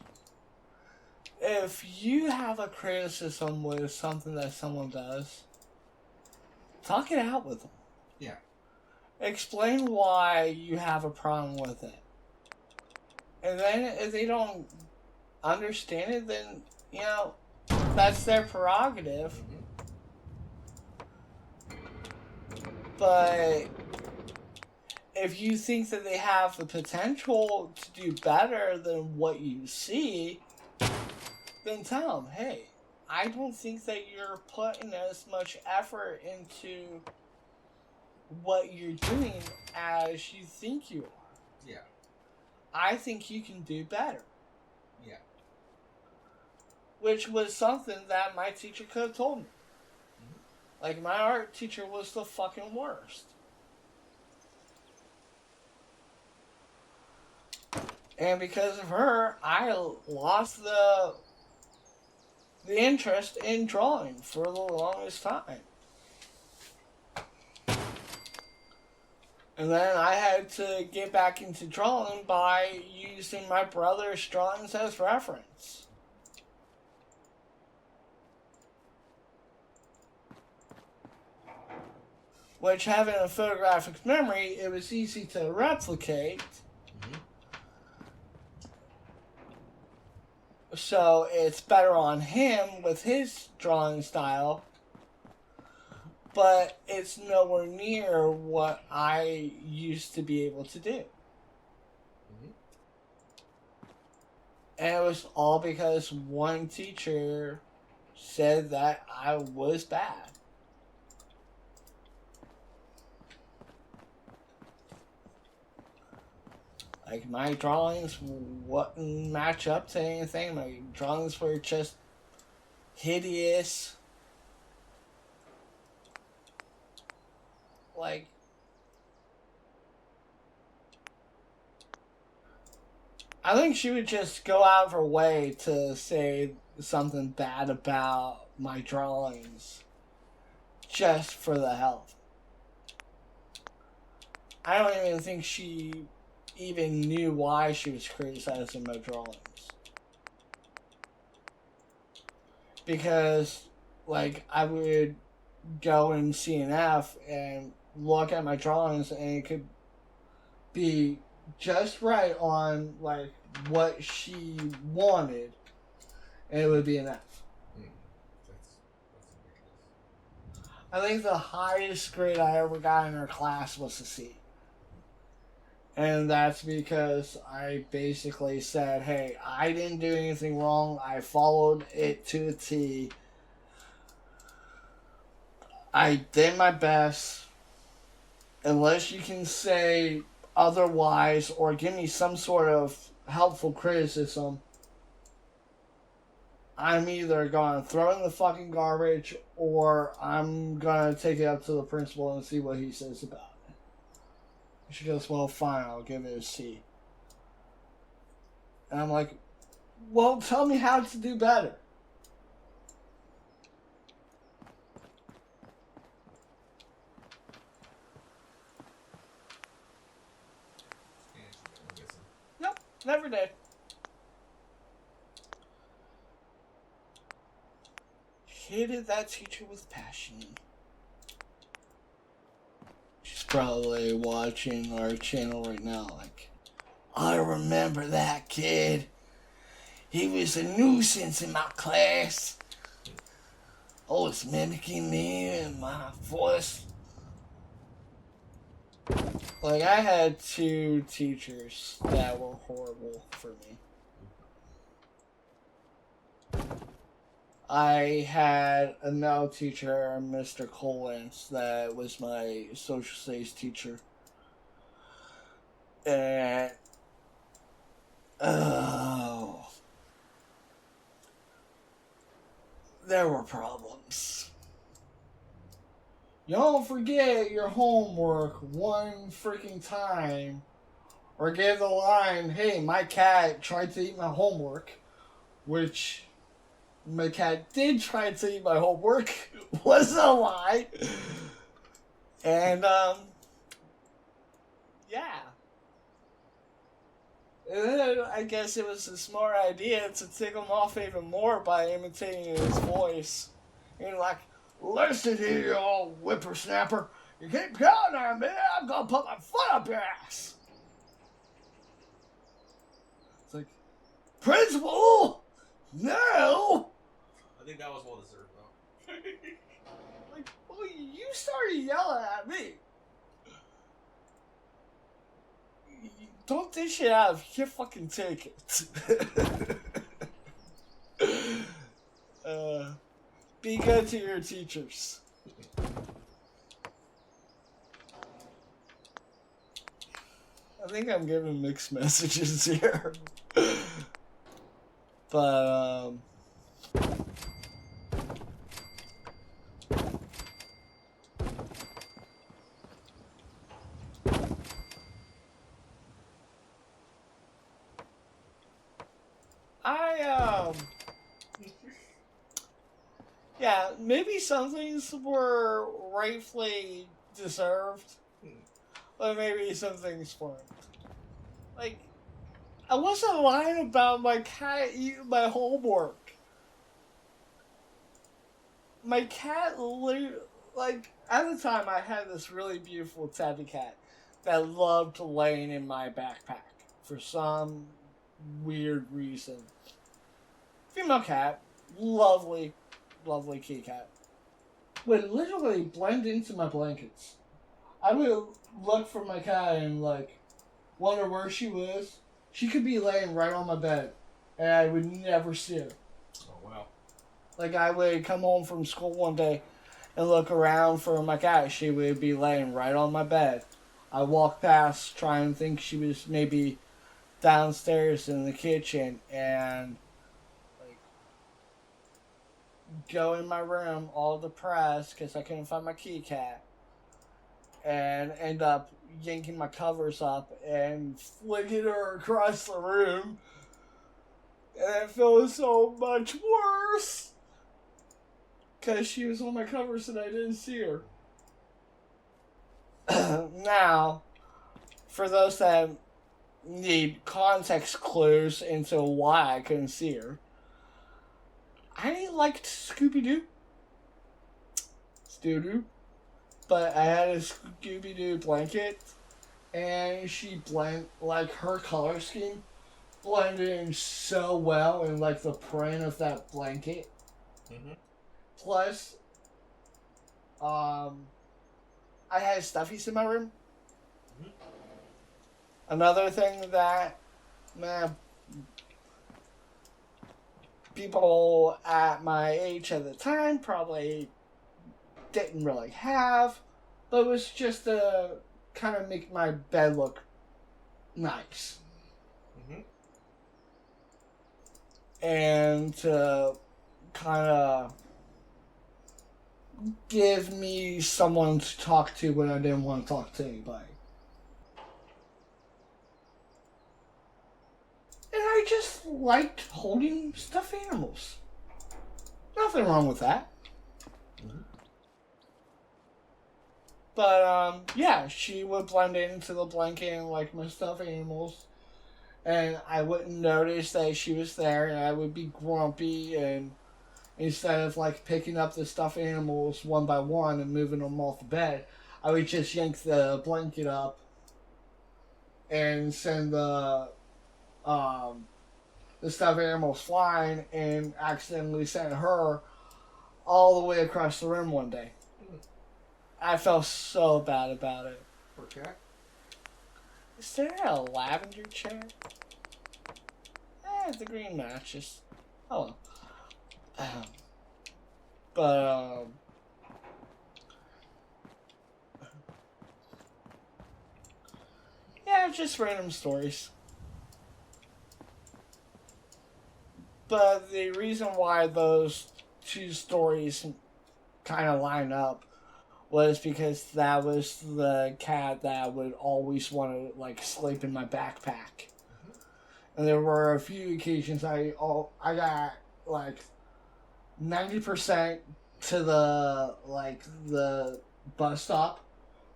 if you have a criticism with something that someone does, talk it out with them. Yeah. Explain why you have a problem with it. And then if they don't understand it, then, you know, that's their prerogative. But if you think that they have the potential to do better than what you see, then tell them, hey, I don't think that you're putting as much effort into what you're doing as you think you are. Yeah. I think you can do better. Yeah. Which was something that my teacher could have told me. Like, my art teacher was the fucking worst. And because of her, I lost the interest in drawing for the longest time. And then I had to get back into drawing by using my brother's drawings as reference. Which, having a photographic memory, it was easy to replicate. So it's better on him with his drawing style. But it's nowhere near what I used to be able to do. And it was all because one teacher said that I was bad. Like, my drawings wouldn't match up to anything. My drawings were just hideous. Like, I think she would just go out of her way to say something bad about my drawings just for the hell of it. I don't even think she even knew why she was criticizing my drawings. Because, like, I would go in CNF and look at my drawings and it could be just right on, like, what she wanted, and it would be an F. I think the highest grade I ever got in her class was a C. And that's because I basically said, hey, I didn't do anything wrong. I followed it to a T. I did my best. Unless you can say otherwise or give me some sort of helpful criticism, I'm either going to throw it in the fucking garbage or I'm going to take it up to the principal and see what he says about it. She goes, well, fine, I'll give it a C. And I'm like, well, tell me how to do better. Nope, never did. Hated that teacher with passion. She's probably watching our channel right now like, I remember that kid. He was a nuisance in my class. Always mimicking me and my voice. Like, I had two teachers that were horrible for me. I had a now teacher, Mr. Collins, that was my social studies teacher. And oh, there were problems. You don't forget your homework one freaking time, or give the line, "Hey, my cat tried to eat my homework," which my cat did try to eat my homework. Was a lie. And yeah. And then I guess it was a smart idea to tick him off even more by imitating his voice. And like, "Listen here, you old whippersnapper. You keep yelling at me, I'm gonna put my foot up your ass." It's like, "Principal, no." I think that was well deserved, though. Like, well, you started yelling at me. Don't dish it out if you can't fucking take it. Be good to your teachers. I think I'm giving mixed messages here. But, yeah, maybe some things were rightfully deserved, but maybe some things weren't. Like, I wasn't lying about my cat eating my homework. My cat literally, like, at the time I had this really beautiful tabby cat that loved laying in my backpack for some weird reason. Female cat, lovely, lovely kitty cat, would literally blend into my blankets. I would look for my cat and, like, wonder where she was. She could be laying right on my bed, and I would never see her. Oh, wow. Like, I would come home from school one day and look around for my cat. She would be laying right on my bed. I walk past, trying to think she was maybe downstairs in the kitchen, and like go in my room all depressed because I couldn't find my kitty cat, and end up yanking my covers up and flicking her across the room, and it feels so much worse because she was on my covers and I didn't see her. Now, for those that need context clues into why I couldn't see her, I liked Scooby-Doo. Scooby-Doo. But I had a Scooby-Doo blanket, and she her color scheme blended in so well in, like, the print of that blanket. Mm-hmm. Plus, I had stuffies in my room. Mm-hmm. Another thing that, people at my age at the time probably didn't really have, but it was just to kind of make my bed look nice. Mm-hmm. And to kind of give me someone to talk to when I didn't want to talk to anybody. And I just liked holding stuffed animals. Nothing wrong with that. Mm-hmm. But, yeah, she would blend into the blanket and like my stuffed animals. And I wouldn't notice that she was there, and I would be grumpy, and instead of, like, picking up the stuffed animals one by one and moving them off the bed, I would just yank the blanket up and send the stuffed animals flying, and accidentally sent her all the way across the room one day. I felt so bad about it. Okay. Is there a lavender chair? The green matches. Oh well. But yeah, just random stories. But the reason why those two stories kind of line up was because that was the cat that would always want to like sleep in my backpack. And there were a few occasions I got like 90% to the bus stop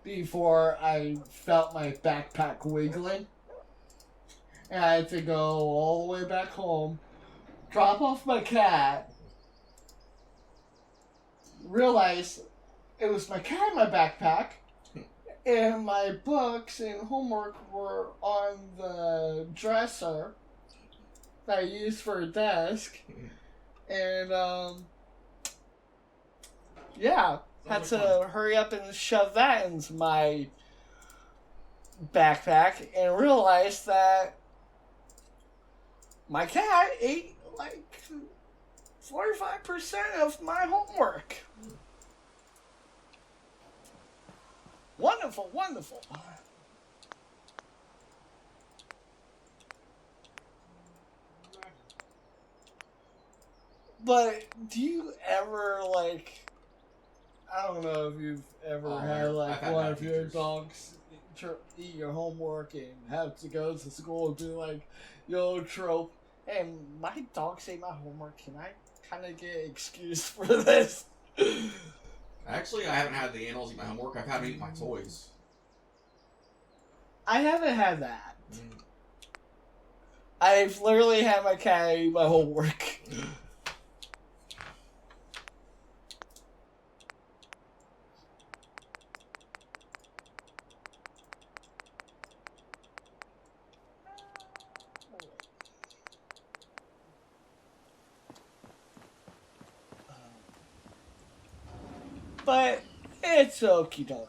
before I felt my backpack wiggling. And I had to go all the way back home, drop off my cat, realize it was my cat in my backpack, and my books and homework were on the dresser that I used for a desk. And, yeah, had to hurry up and shove that into my backpack and realized that my cat ate like 45% of my homework. Wonderful, wonderful. But do you ever like? I don't know if you've ever had like one of your dogs eat your homework and have to go to school and be like, "Yo, trope, hey, my dogs ate my homework. Can I kind of get excused for this?" Actually, I haven't had the animals eat my homework. I've had them eat my toys. I haven't had that. I've literally had my cat eat my homework. But it's okie dokie.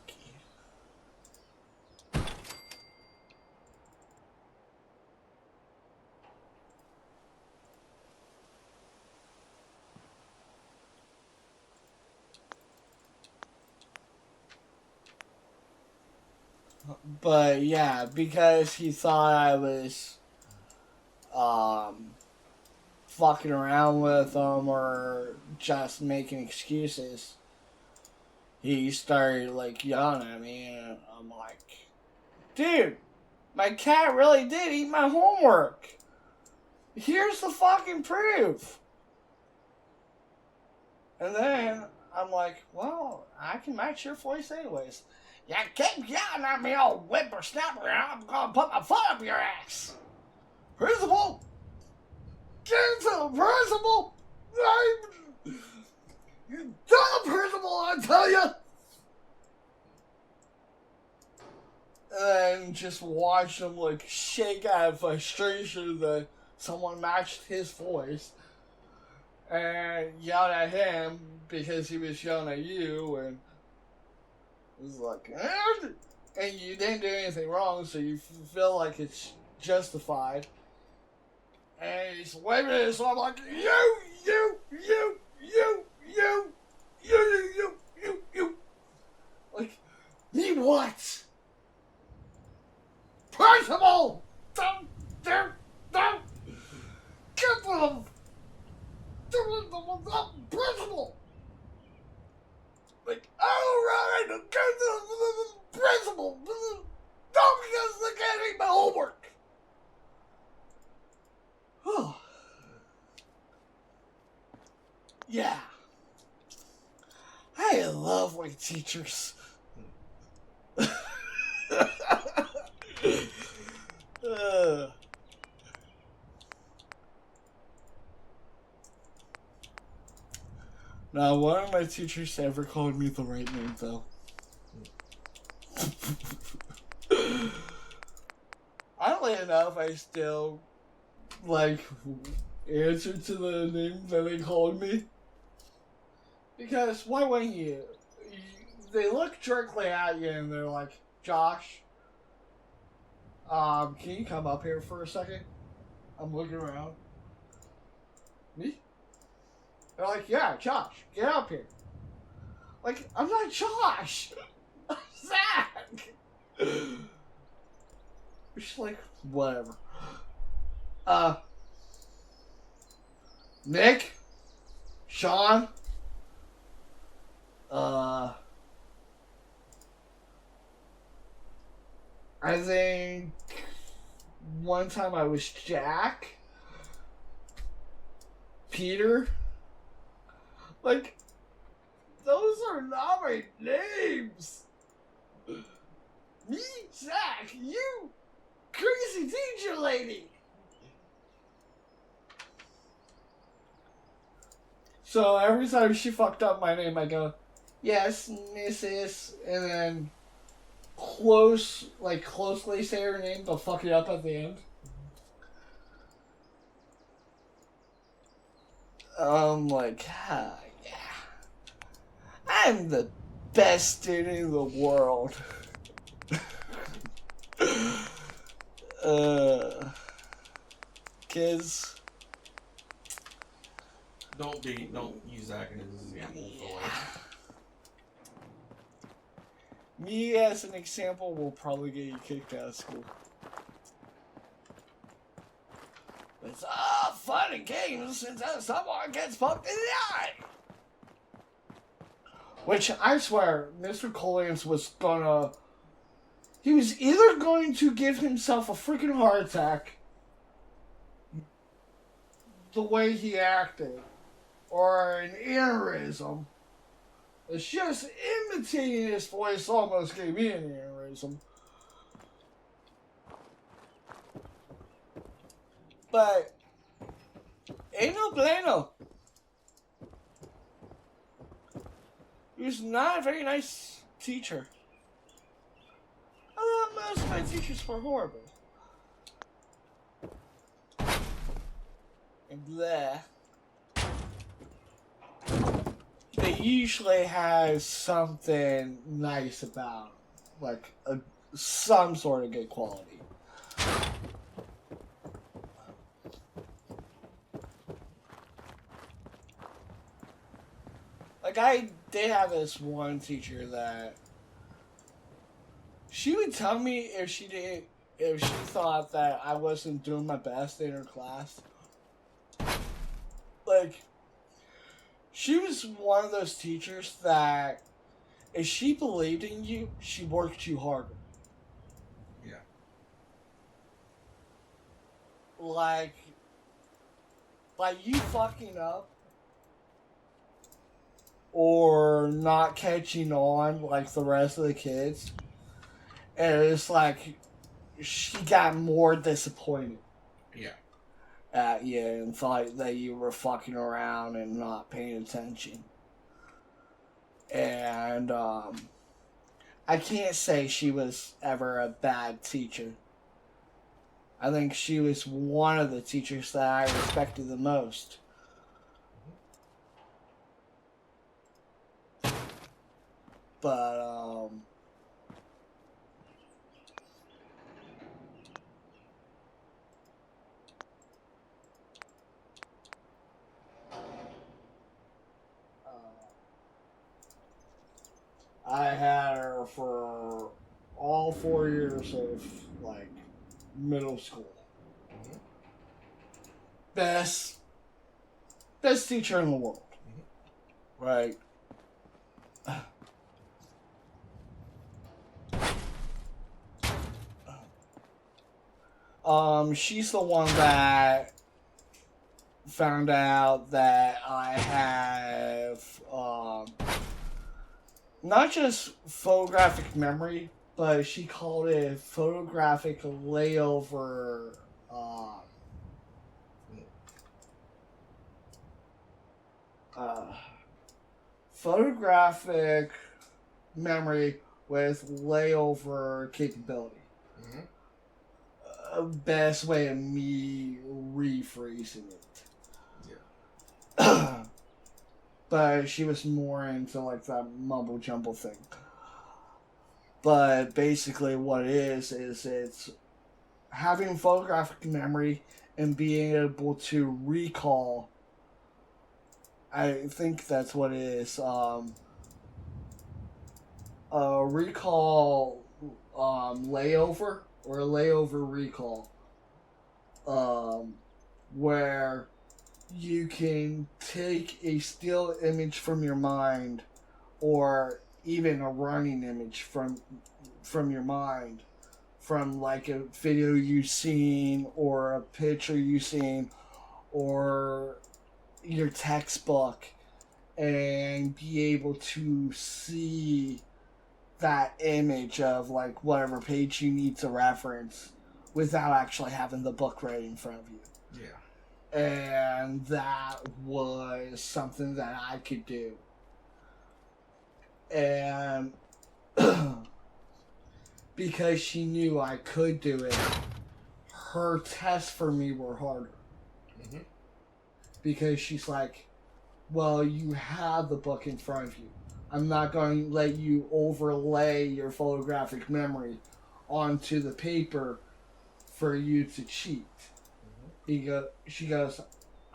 But yeah, because he thought I was fucking around with him or just making excuses, he started like yelling at me, and I'm like, dude, my cat really did eat my homework. Here's the fucking proof. And then I'm like, well, I can match your voice anyways. You keep yelling at me, old whippersnapper, and I'm gonna put my foot up your ass. Principal! Get to the principal! You tell the principal, I tell you! And just watch him like shake out of frustration that someone matched his voice. And yelled at him because he was yelling at you, and it was like, and you didn't do anything wrong, so you feel like it's justified. And he's waving at us, so I'm like, you. Like, me what? Principal! Don't. Get them! Principal! Like, alright, get the principal! No, because they can't eat my homework! Yeah. I love my teachers. Now, one of my teachers ever called me the right name, though. I don't even know if I still, like, answer to the name that they called me. Because, why wouldn't you? They look directly at you and they're like, Josh, can you come up here for a second? I'm looking around. Me? They're like, yeah, Josh, get up here. Like, I'm not Josh. I'm Zach. It's like, whatever. Nick, Sean, I think one time I was Jack, Peter. Like, those are not my names. Me, Zach, you crazy teacher lady. So every time she fucked up my name, I go, yes, Mrs. And then closely say her name, but fuck it up at the end. I'm like, yeah. I'm the best student in the world. Kids. Don't use Zach as an example for life. Me as an example will probably get you kicked out of school. It's all fun and games until someone gets poked in the eye. Which I swear, Mr. Collins was gonna. He was either going to give himself a freaking heart attack, the way he acted, or an aneurysm. It's just imitating his voice almost gave me an aneurysm. But ain't no bueno. He was not a very nice teacher. I thought most of my teachers were horrible. And bleh. They usually has something nice about them, like some sort of good quality. Like, I did have this one teacher that she would tell me if she thought that I wasn't doing my best in her class. Like, she was one of those teachers that if she believed in you, she worked you harder. Yeah. Like, by you fucking up or not catching on like the rest of the kids, and it's like she got more disappointed. Yeah. At you and thought that you were fucking around and not paying attention. And I can't say she was ever a bad teacher. I think she was one of the teachers that I respected the most. But I had her for all 4 years of like middle school. Mm-hmm. Best teacher in the world. Mm-hmm. Right. She's the one that found out that I have not just photographic memory, but she called it photographic layover. Photographic memory with layover capability. Mm-hmm. Best way of me rephrasing it. Yeah. But she was more into like that mumble jumble thing. But basically what it is it's having photographic memory and being able to recall I think that's what it is. Recall layover or a layover recall. Where you can take a still image from your mind or even a running image from your mind, from like a video you've seen or a picture you've seen or your textbook, and be able to see that image of like whatever page you need to reference without actually having the book right in front of you. Yeah. And that was something that I could do. And because she knew I could do it, her tests for me were harder. Mm-hmm. Because she's like, well, you have the book in front of you. I'm not going to let you overlay your photographic memory onto the paper for you to cheat. She goes,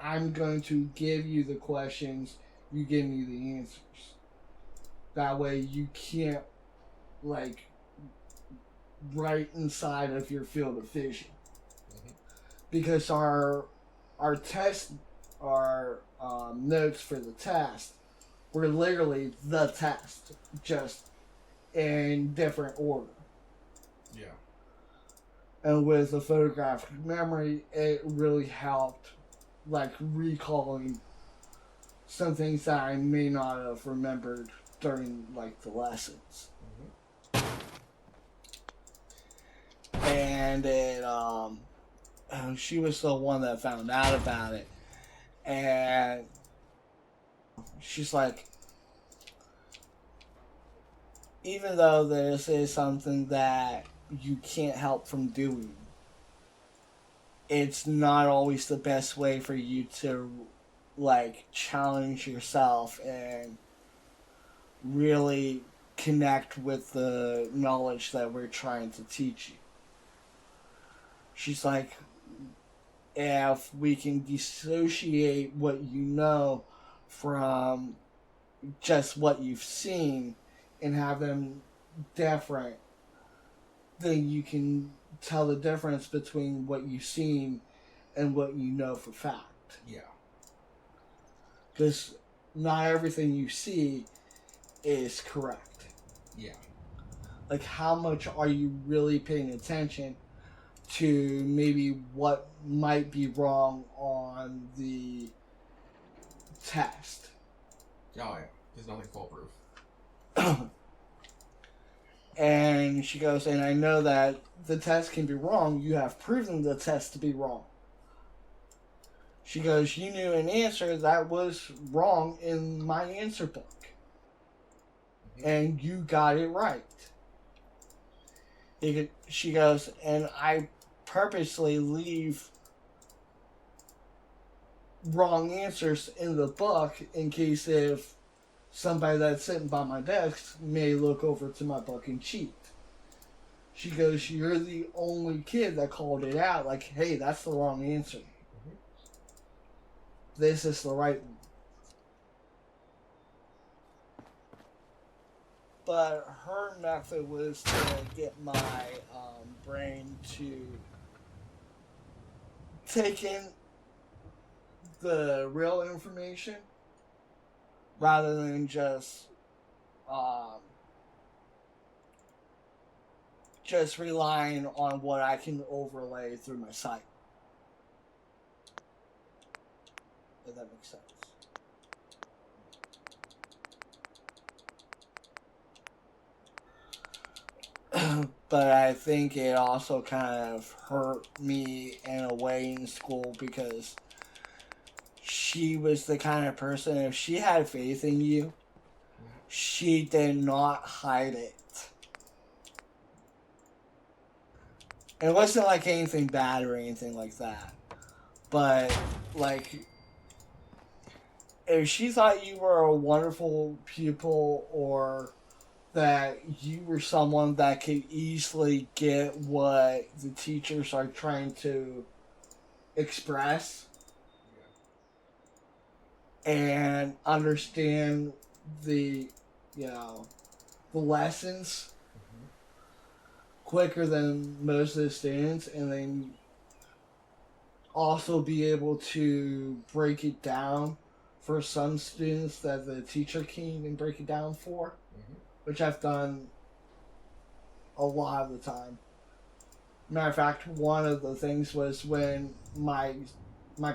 I'm going to give you the questions, you give me the answers. That way you can't, like, right inside of your field of vision. Mm-hmm. Because our test, our notes for the test were literally the test, just in different order. Yeah. And with the photographic memory, it really helped, like, recalling some things that I may not have remembered during, like, the lessons. Mm-hmm. And it, she was the one that found out about it. And she's like, even though this is something that you can't help from doing, it's not always the best way for you to, like, challenge yourself and really connect with the knowledge that we're trying to teach you. She's like, if we can dissociate what you know from just what you've seen and have them different, then you can tell the difference between what you've seen and what you know for fact. Yeah. Because not everything you see is correct. Yeah. Like, how much are you really paying attention to maybe what might be wrong on the test? Oh, yeah. There's nothing foolproof. And she goes, and I know that the test can be wrong. You have proven the test to be wrong. She goes, you knew an answer that was wrong in my answer book. Mm-hmm. And you got it right. She goes, and I purposely leave wrong answers in the book in case if somebody that's sitting by my desk may look over to my book and cheat. She goes, you're the only kid that called it out, like, hey, that's the wrong answer. Mm-hmm. This is the right one. But her method was to get my brain to take in the real information rather than just relying on what I can overlay through my sight. If that makes sense. But I think it also kind of hurt me in a way in school because she was the kind of person, if she had faith in you, she did not hide it. And it wasn't like anything bad or anything like that. But, like, if she thought you were a wonderful pupil or that you were someone that could easily get what the teachers are trying to express, and understand the, the lessons quicker than most of the students, and then also be able to break it down for some students that the teacher can't even break it down for, which I've done a lot of the time. Matter of fact, one of the things was when my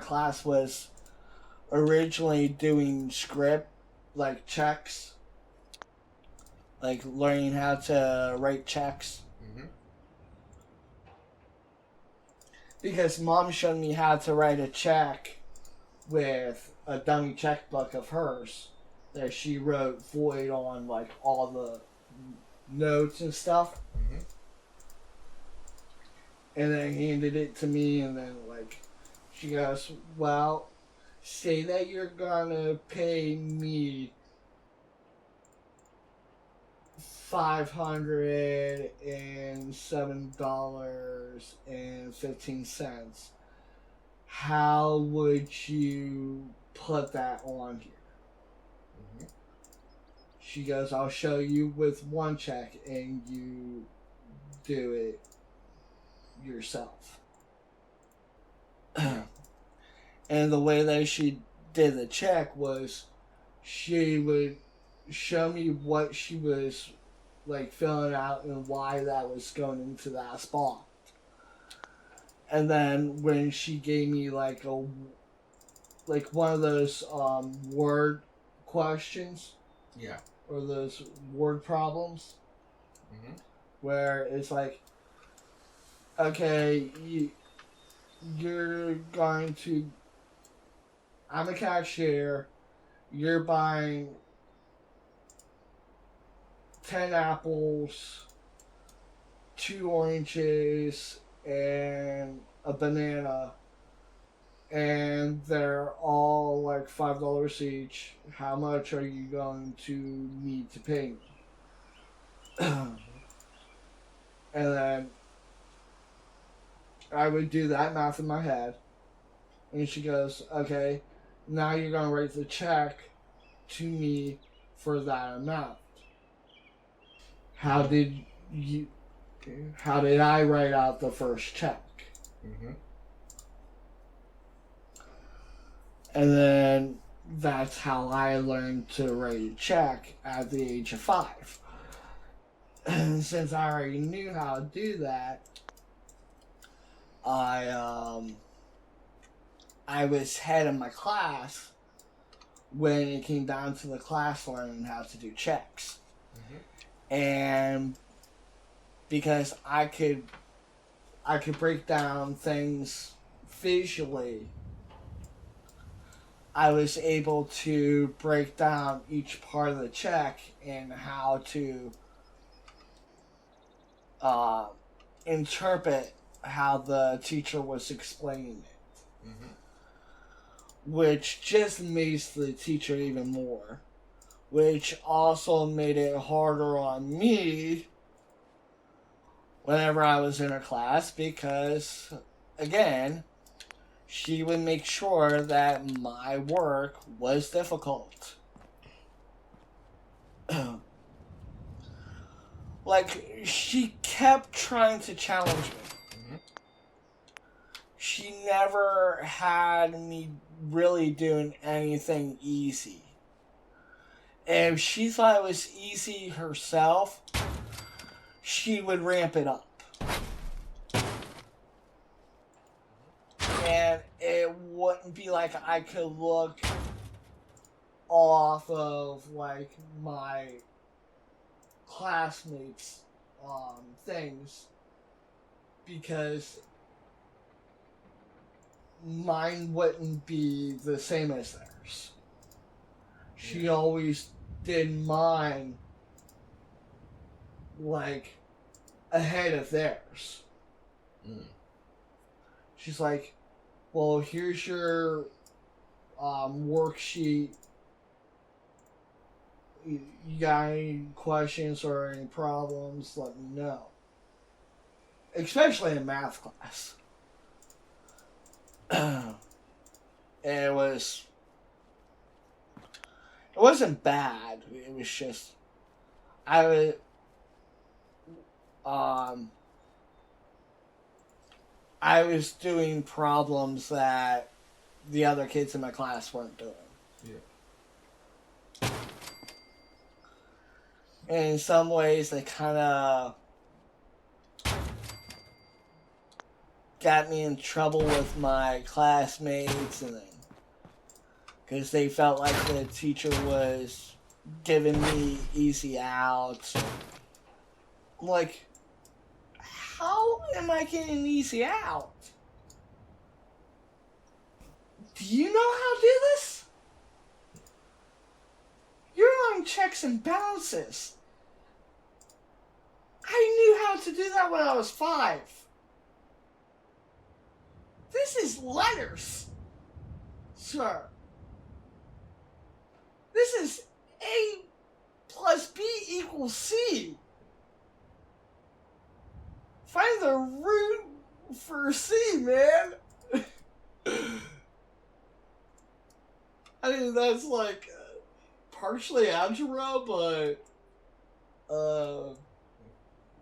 class was originally doing script, like checks, like learning how to write checks. Because Mom showed me how to write a check with a dummy checkbook of hers that she wrote void on, like, all the notes and stuff. And then handed it to me, and then, like, she goes, well, say that you're gonna pay me $507.15. How would you put that on here? She goes, I'll show you with one check and you do it yourself. And the way that she did the check was she would show me what she was like filling out and why that was going into that spot. And then when she gave me like one of those word questions, or those word problems, where it's like, okay, you're going to, I'm a cashier, you're buying 10 apples, 2 oranges, and a banana, and they're all like $5 each. How much are you going to need to pay me? And then I would do that math in my head, and she goes, okay, now you're going to write the check to me for that amount. How did I write out the first check? And then that's how I learned to write a check at the age of 5. And since I already knew how to do that, I was head of my class when it came down to the class learning how to do checks. And because I could break down things visually, I was able to break down each part of the check and how to interpret how the teacher was explaining it. Which just makes the teacher even more. Which also made it harder on me whenever I was in her class, because, again, she would make sure that my work was difficult. Like, she kept trying to challenge me. She never had me really doing anything easy. If she thought it was easy herself, she would ramp it up. And it wouldn't be like I could look off of like my classmates' things, because mine wouldn't be the same as theirs. She always did mine like ahead of theirs. She's like, well, here's your worksheet. You got any questions or any problems, let me know. Especially in math class. And it was It wasn't bad. It was just I was I was doing problems that the other kids in my class weren't doing. Yeah. And in some ways, they kind of got me in trouble with my classmates, and because they felt like the teacher was giving me easy outs. I'm like, how am I getting an easy out? Do you know how to do this? You're on checks and balances. I knew how to do that when I was 5. This is letters, sir. This is A plus B equals C. Find the root for C, man. I mean, that's like partially algebra, but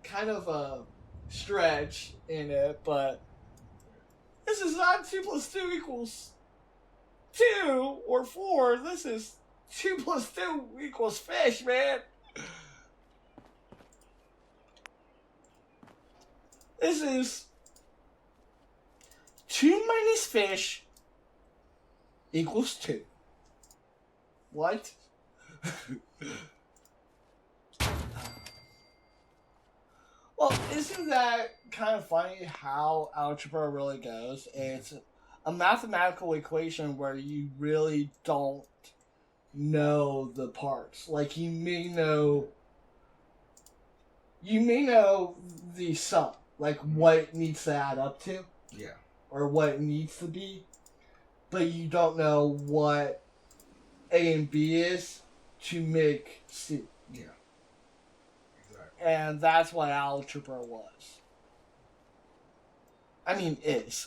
kind of a stretch in it. But this is not 2 plus 2 equals 2 or 4. This is 2 plus 2 equals fish, man. This is 2 minus fish equals 2. What? Well, isn't that kind of funny how algebra really goes? It's a mathematical equation where you really don't know the parts. Like, you may know the sum, like what it needs to add up to. Yeah. Or what it needs to be. But you don't know what A and B is to make C. Yeah. Exactly. And that's what algebra was. I mean, is.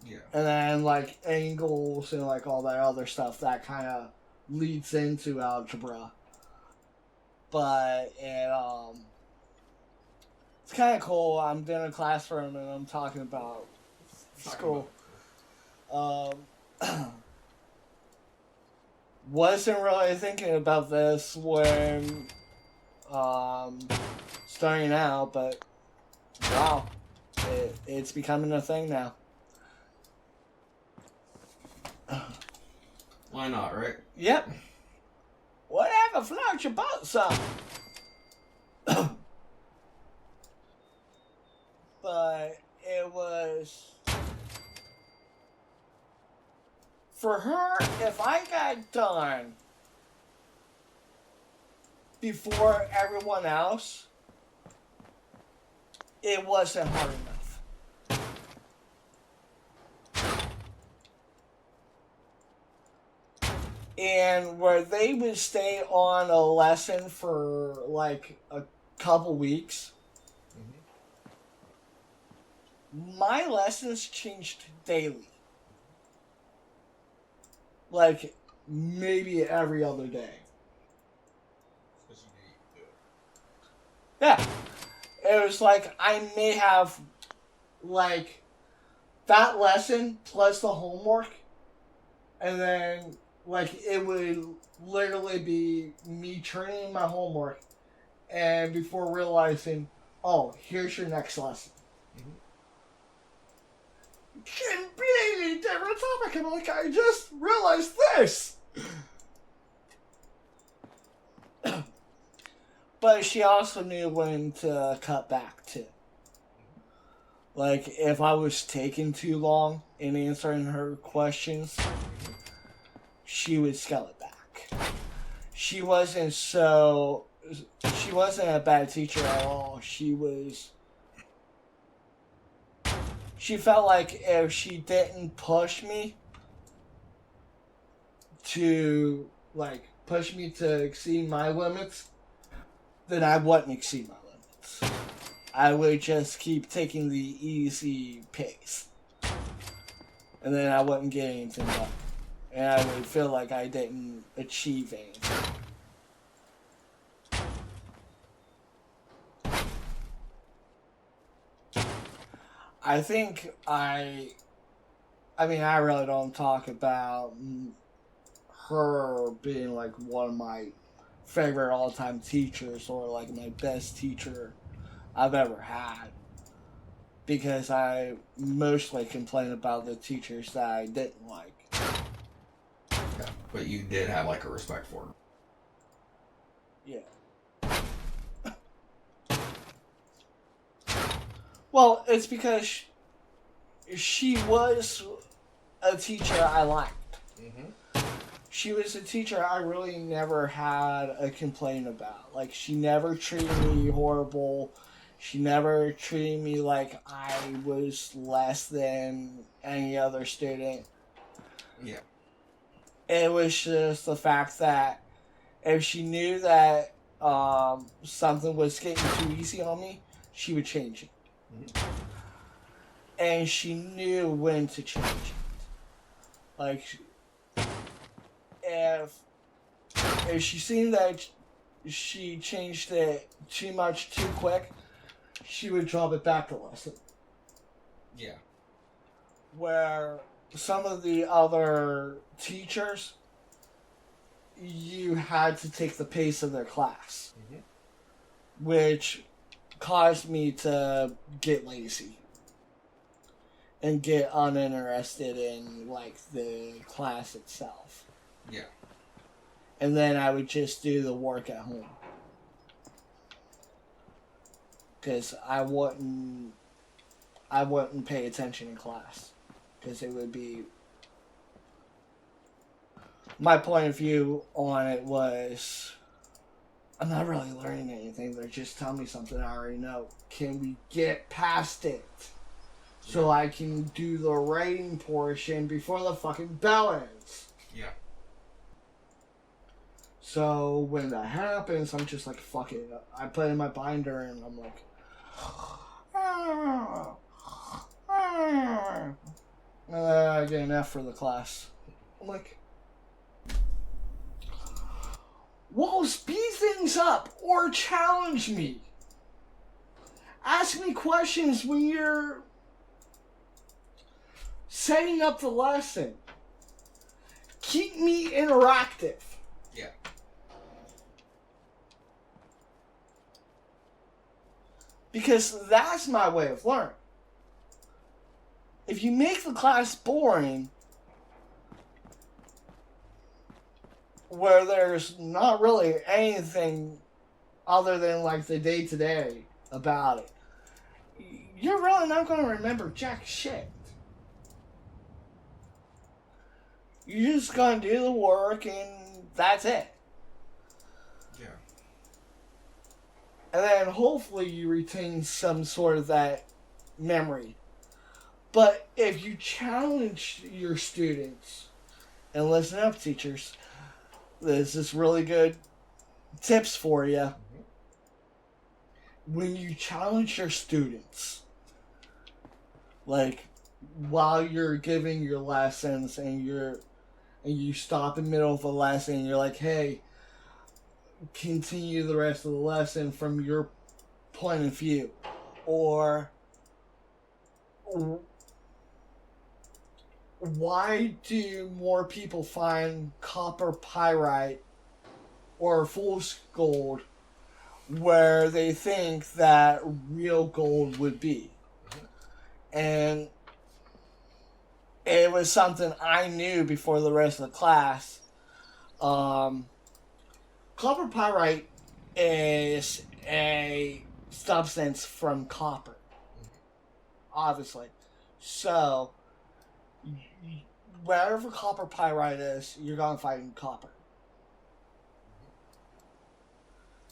Yeah. And then, like, angles and, like, all that other stuff that kind of leads into algebra. But it's kind of cool. I'm in a classroom and I'm talking about school. Wasn't really thinking about this when starting out, but wow, it's becoming a thing now. Why not, right? Yep. Whatever floats your boat, son. But it was for her. If I got done before everyone else, it wasn't hard enough. And where they would stay on a lesson for like a couple weeks, my lessons changed daily. Like, maybe every other day. Yeah. It was like, I may have, like, that lesson plus the homework, and then, like, it would literally be me turning in my homework, and before realizing, oh, here's your next lesson. Completely different topic. I'm like, I just realized this. But she also knew when to cut back too. Like, if I was taking too long in answering her questions, she would scale it back. She wasn't a bad teacher at all. She felt like if she didn't push me to exceed my limits, then I wouldn't exceed my limits. I would just keep taking the easy pace. And then I wouldn't get anything done. and I would feel like I didn't achieve anything. I think I mean, I really don't talk about her being like one of my favorite all-time teachers or like my best teacher I've ever had, because I mostly complain about the teachers that I didn't like. Yeah, but you did have like a respect for her. Yeah. Well, it's because she was a teacher I liked. Mm-hmm. She was a teacher I really never had a complaint about. Like, she never treated me horrible. She never treated me like I was less than any other student. Yeah. It was just the fact that if she knew that something was getting too easy on me, she would change it. Mm-hmm. And she knew when to change it. Like, if she seen that she changed it too much too quick, she would drop it back a lesson. Yeah. Where some of the other teachers, you had to take the pace of their class. Mm-hmm. Which caused me to get lazy. And get uninterested in, like, the class itself. Yeah. And then I would just do the work at home. Because I wouldn't pay attention in class. Because it would be... My point of view on it was... I'm not really learning anything. They're just telling me something I already know. Can we get past it? So I can do the writing portion before the fucking bell ends. Yeah. So when that happens, I'm just like, fuck it. I put it in my binder and I'm like... And then I get an F for the class. I'm like... Well, speed things up or challenge me. Ask me questions when you're setting up the lesson. Keep me interactive. Yeah. Because that's my way of learning. If you make the class boring, where there's not really anything other than like the day-to-day about it, you're really not going to remember jack shit. You're just going to do the work and that's it. Yeah. And then hopefully you retain some sort of that memory. But if you challenge your students, and listen up, teachers, this is really good tips for you. Mm-hmm. When you challenge your students, like while you're giving your lessons and you stop in the middle of a lesson and you're like, hey, continue the rest of the lesson from your point of view. Or why do more people find copper pyrite or fool's gold where they think that real gold would be? And it was something I knew before the rest of the class. Copper pyrite is a substance from copper, obviously. So, wherever copper pyrite is, you're going to find copper.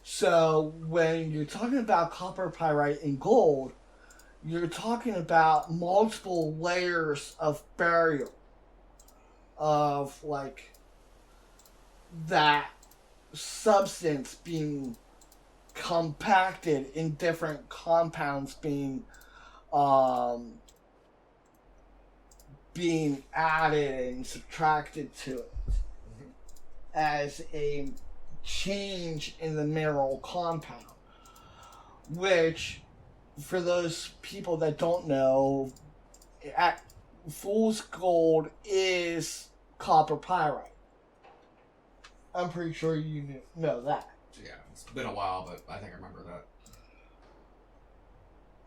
So, when you're talking about copper pyrite and gold, you're talking about multiple layers of burial of like that substance being compacted in different compounds being being added and subtracted to it as a change in the mineral compound, which, for those people that don't know, fool's gold is copper pyrite. I'm pretty sure you know that. Yeah, it's been a while, but I think I remember that.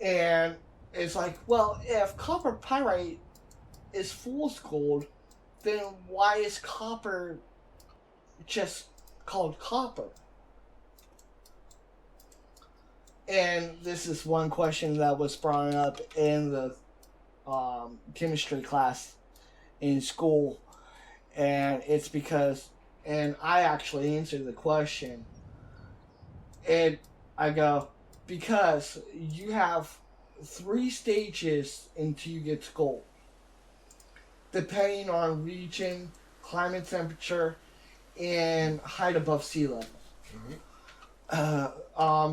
And it's like, well, if copper pyrite is fool's gold, then why is copper just called copper? And this is one question that was brought up in the chemistry class in school, and it's because, and I actually answered the question, and I go, because you have 3 stages until you get to gold, depending on region, climate, temperature, and height above sea level.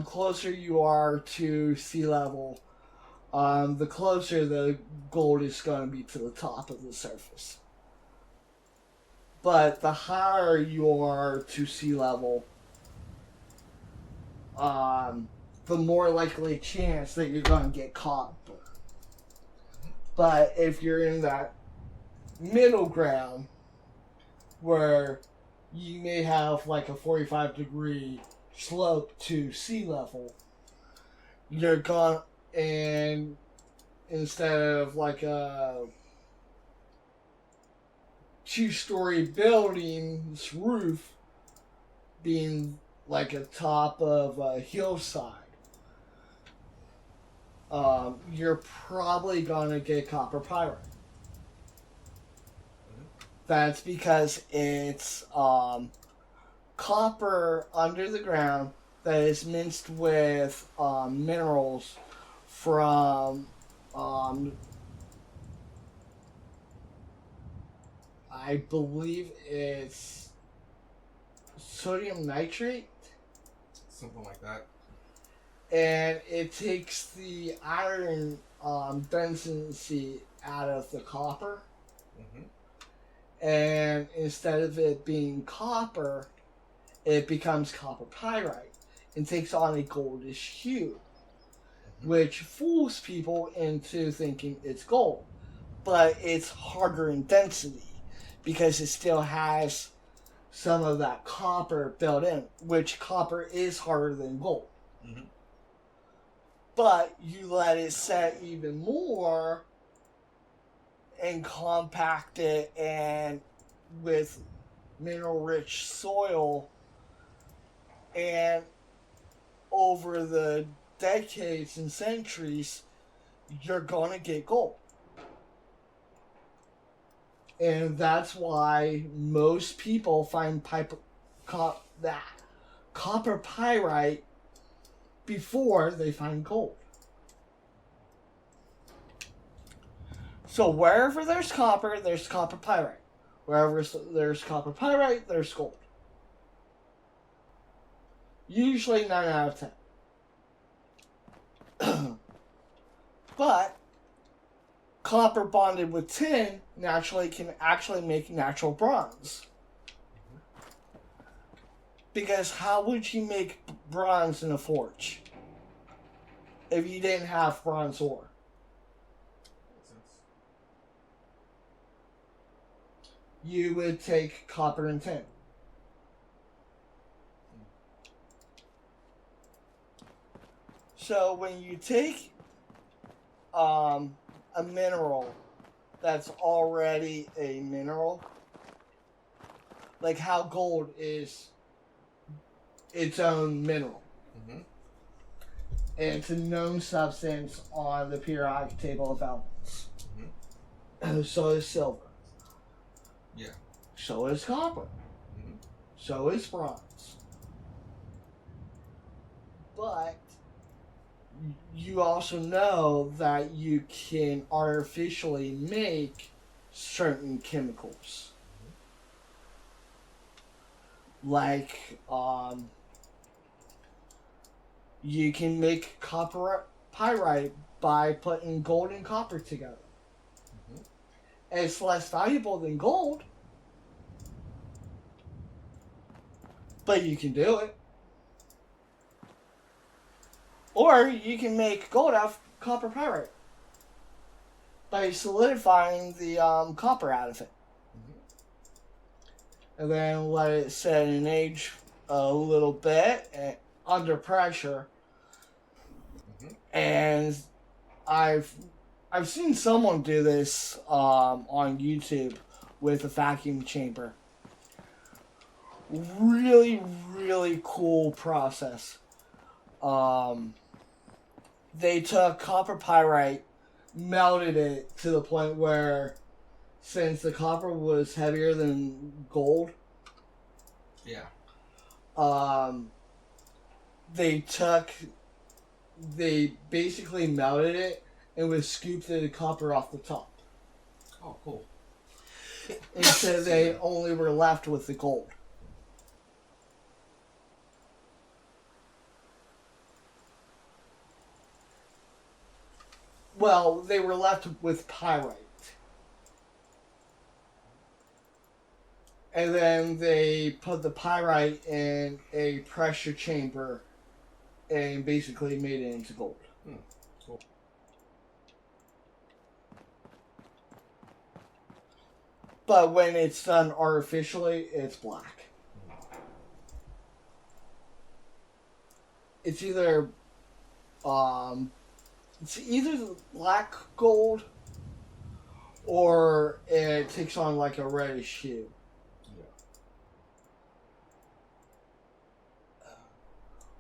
Closer you are to sea level, the closer the gold is going to be to the top of the surface. But the higher you are to sea level, the more likely chance that you're going to get caught. But if you're in that middle ground, where you may have like a 45-degree slope to sea level, you're gone, and instead of like a 2-story building's roof being like a top of a hillside, you're probably gonna get copper pyrite. That's because it's copper under the ground that is mixed with minerals from I believe it's sodium nitrate. Something like that. And it takes the iron density out of the copper. And instead of it being copper, it becomes copper pyrite and takes on a goldish hue, which fools people into thinking it's gold. But it's harder in density because it still has some of that copper built in, which copper is harder than gold. But you let it set even more and compact it, and with mineral-rich soil, and over the decades and centuries, you're gonna get gold. And that's why most people find that copper pyrite before they find gold. So wherever there's copper pyrite. Wherever there's copper pyrite, there's gold. Usually 9 out of 10. But copper bonded with tin naturally can actually make natural bronze. Because how would you make bronze in a forge if you didn't have bronze ore? You would take copper and tin. So when you take a mineral that's already a mineral, like how gold is its own mineral, and it's a known substance on the periodic table of elements. So is silver. Yeah. So is copper. So is bronze. But you also know that you can artificially make certain chemicals. Like, you can make copper pyrite by putting gold and copper together. it's less valuable than gold. But you can do it. Or you can make gold out of copper pyrite by solidifying the copper out of it. And then let it set and age a little bit under pressure. And I've seen someone do this on YouTube with a vacuum chamber. Really, really cool process. They took copper pyrite, melted it to the point where, since the copper was heavier than gold, they basically melted it and would scoop the copper off the top. Oh, cool. And so they only were left with the gold. Well, they were left with pyrite. And then they put the pyrite in a pressure chamber and basically made it into gold. Cool. But when it's done artificially, it's black. It's either black gold or it takes on like a reddish hue.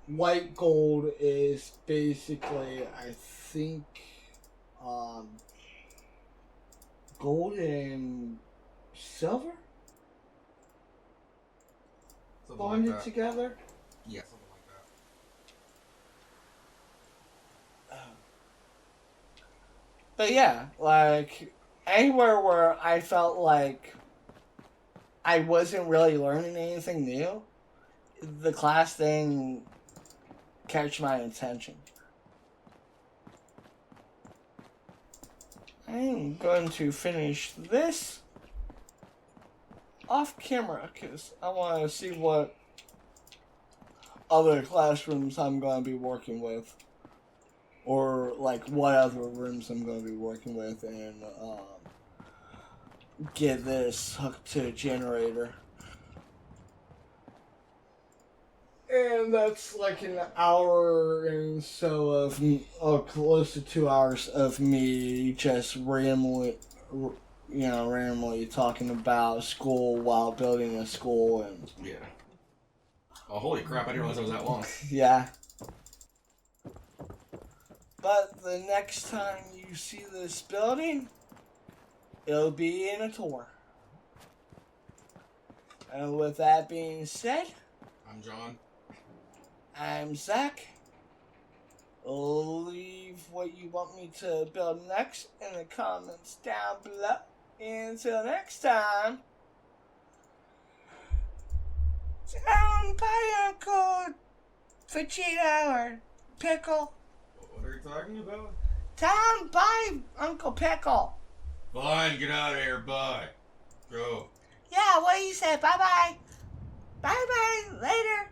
White gold is basically, I think, gold and silver bonded together. Yeah, something like that. But yeah, like anywhere where I felt like I wasn't really learning anything new, the class thing catch my attention. I'm going to finish this off camera because I want to see what other classrooms I'm going to be working with, or like what other rooms I'm going to be working with, and get this hooked to a generator. And that's like an hour and so of close to 2 hours of me just randomly talking about school while building a school. And yeah. Oh, holy crap, I didn't realize it was that long. Yeah. But the next time you see this building, it'll be in a tour. And with that being said, I'm John. I'm Zach. Leave what you want me to build next in the comments down below. Until next time, down by Uncle Vegeta or Pickle. What are you talking about? Down by Uncle Pickle. Fine, get out of here, bye. Go. Yeah, what you said. Bye-bye. Bye-bye. Later.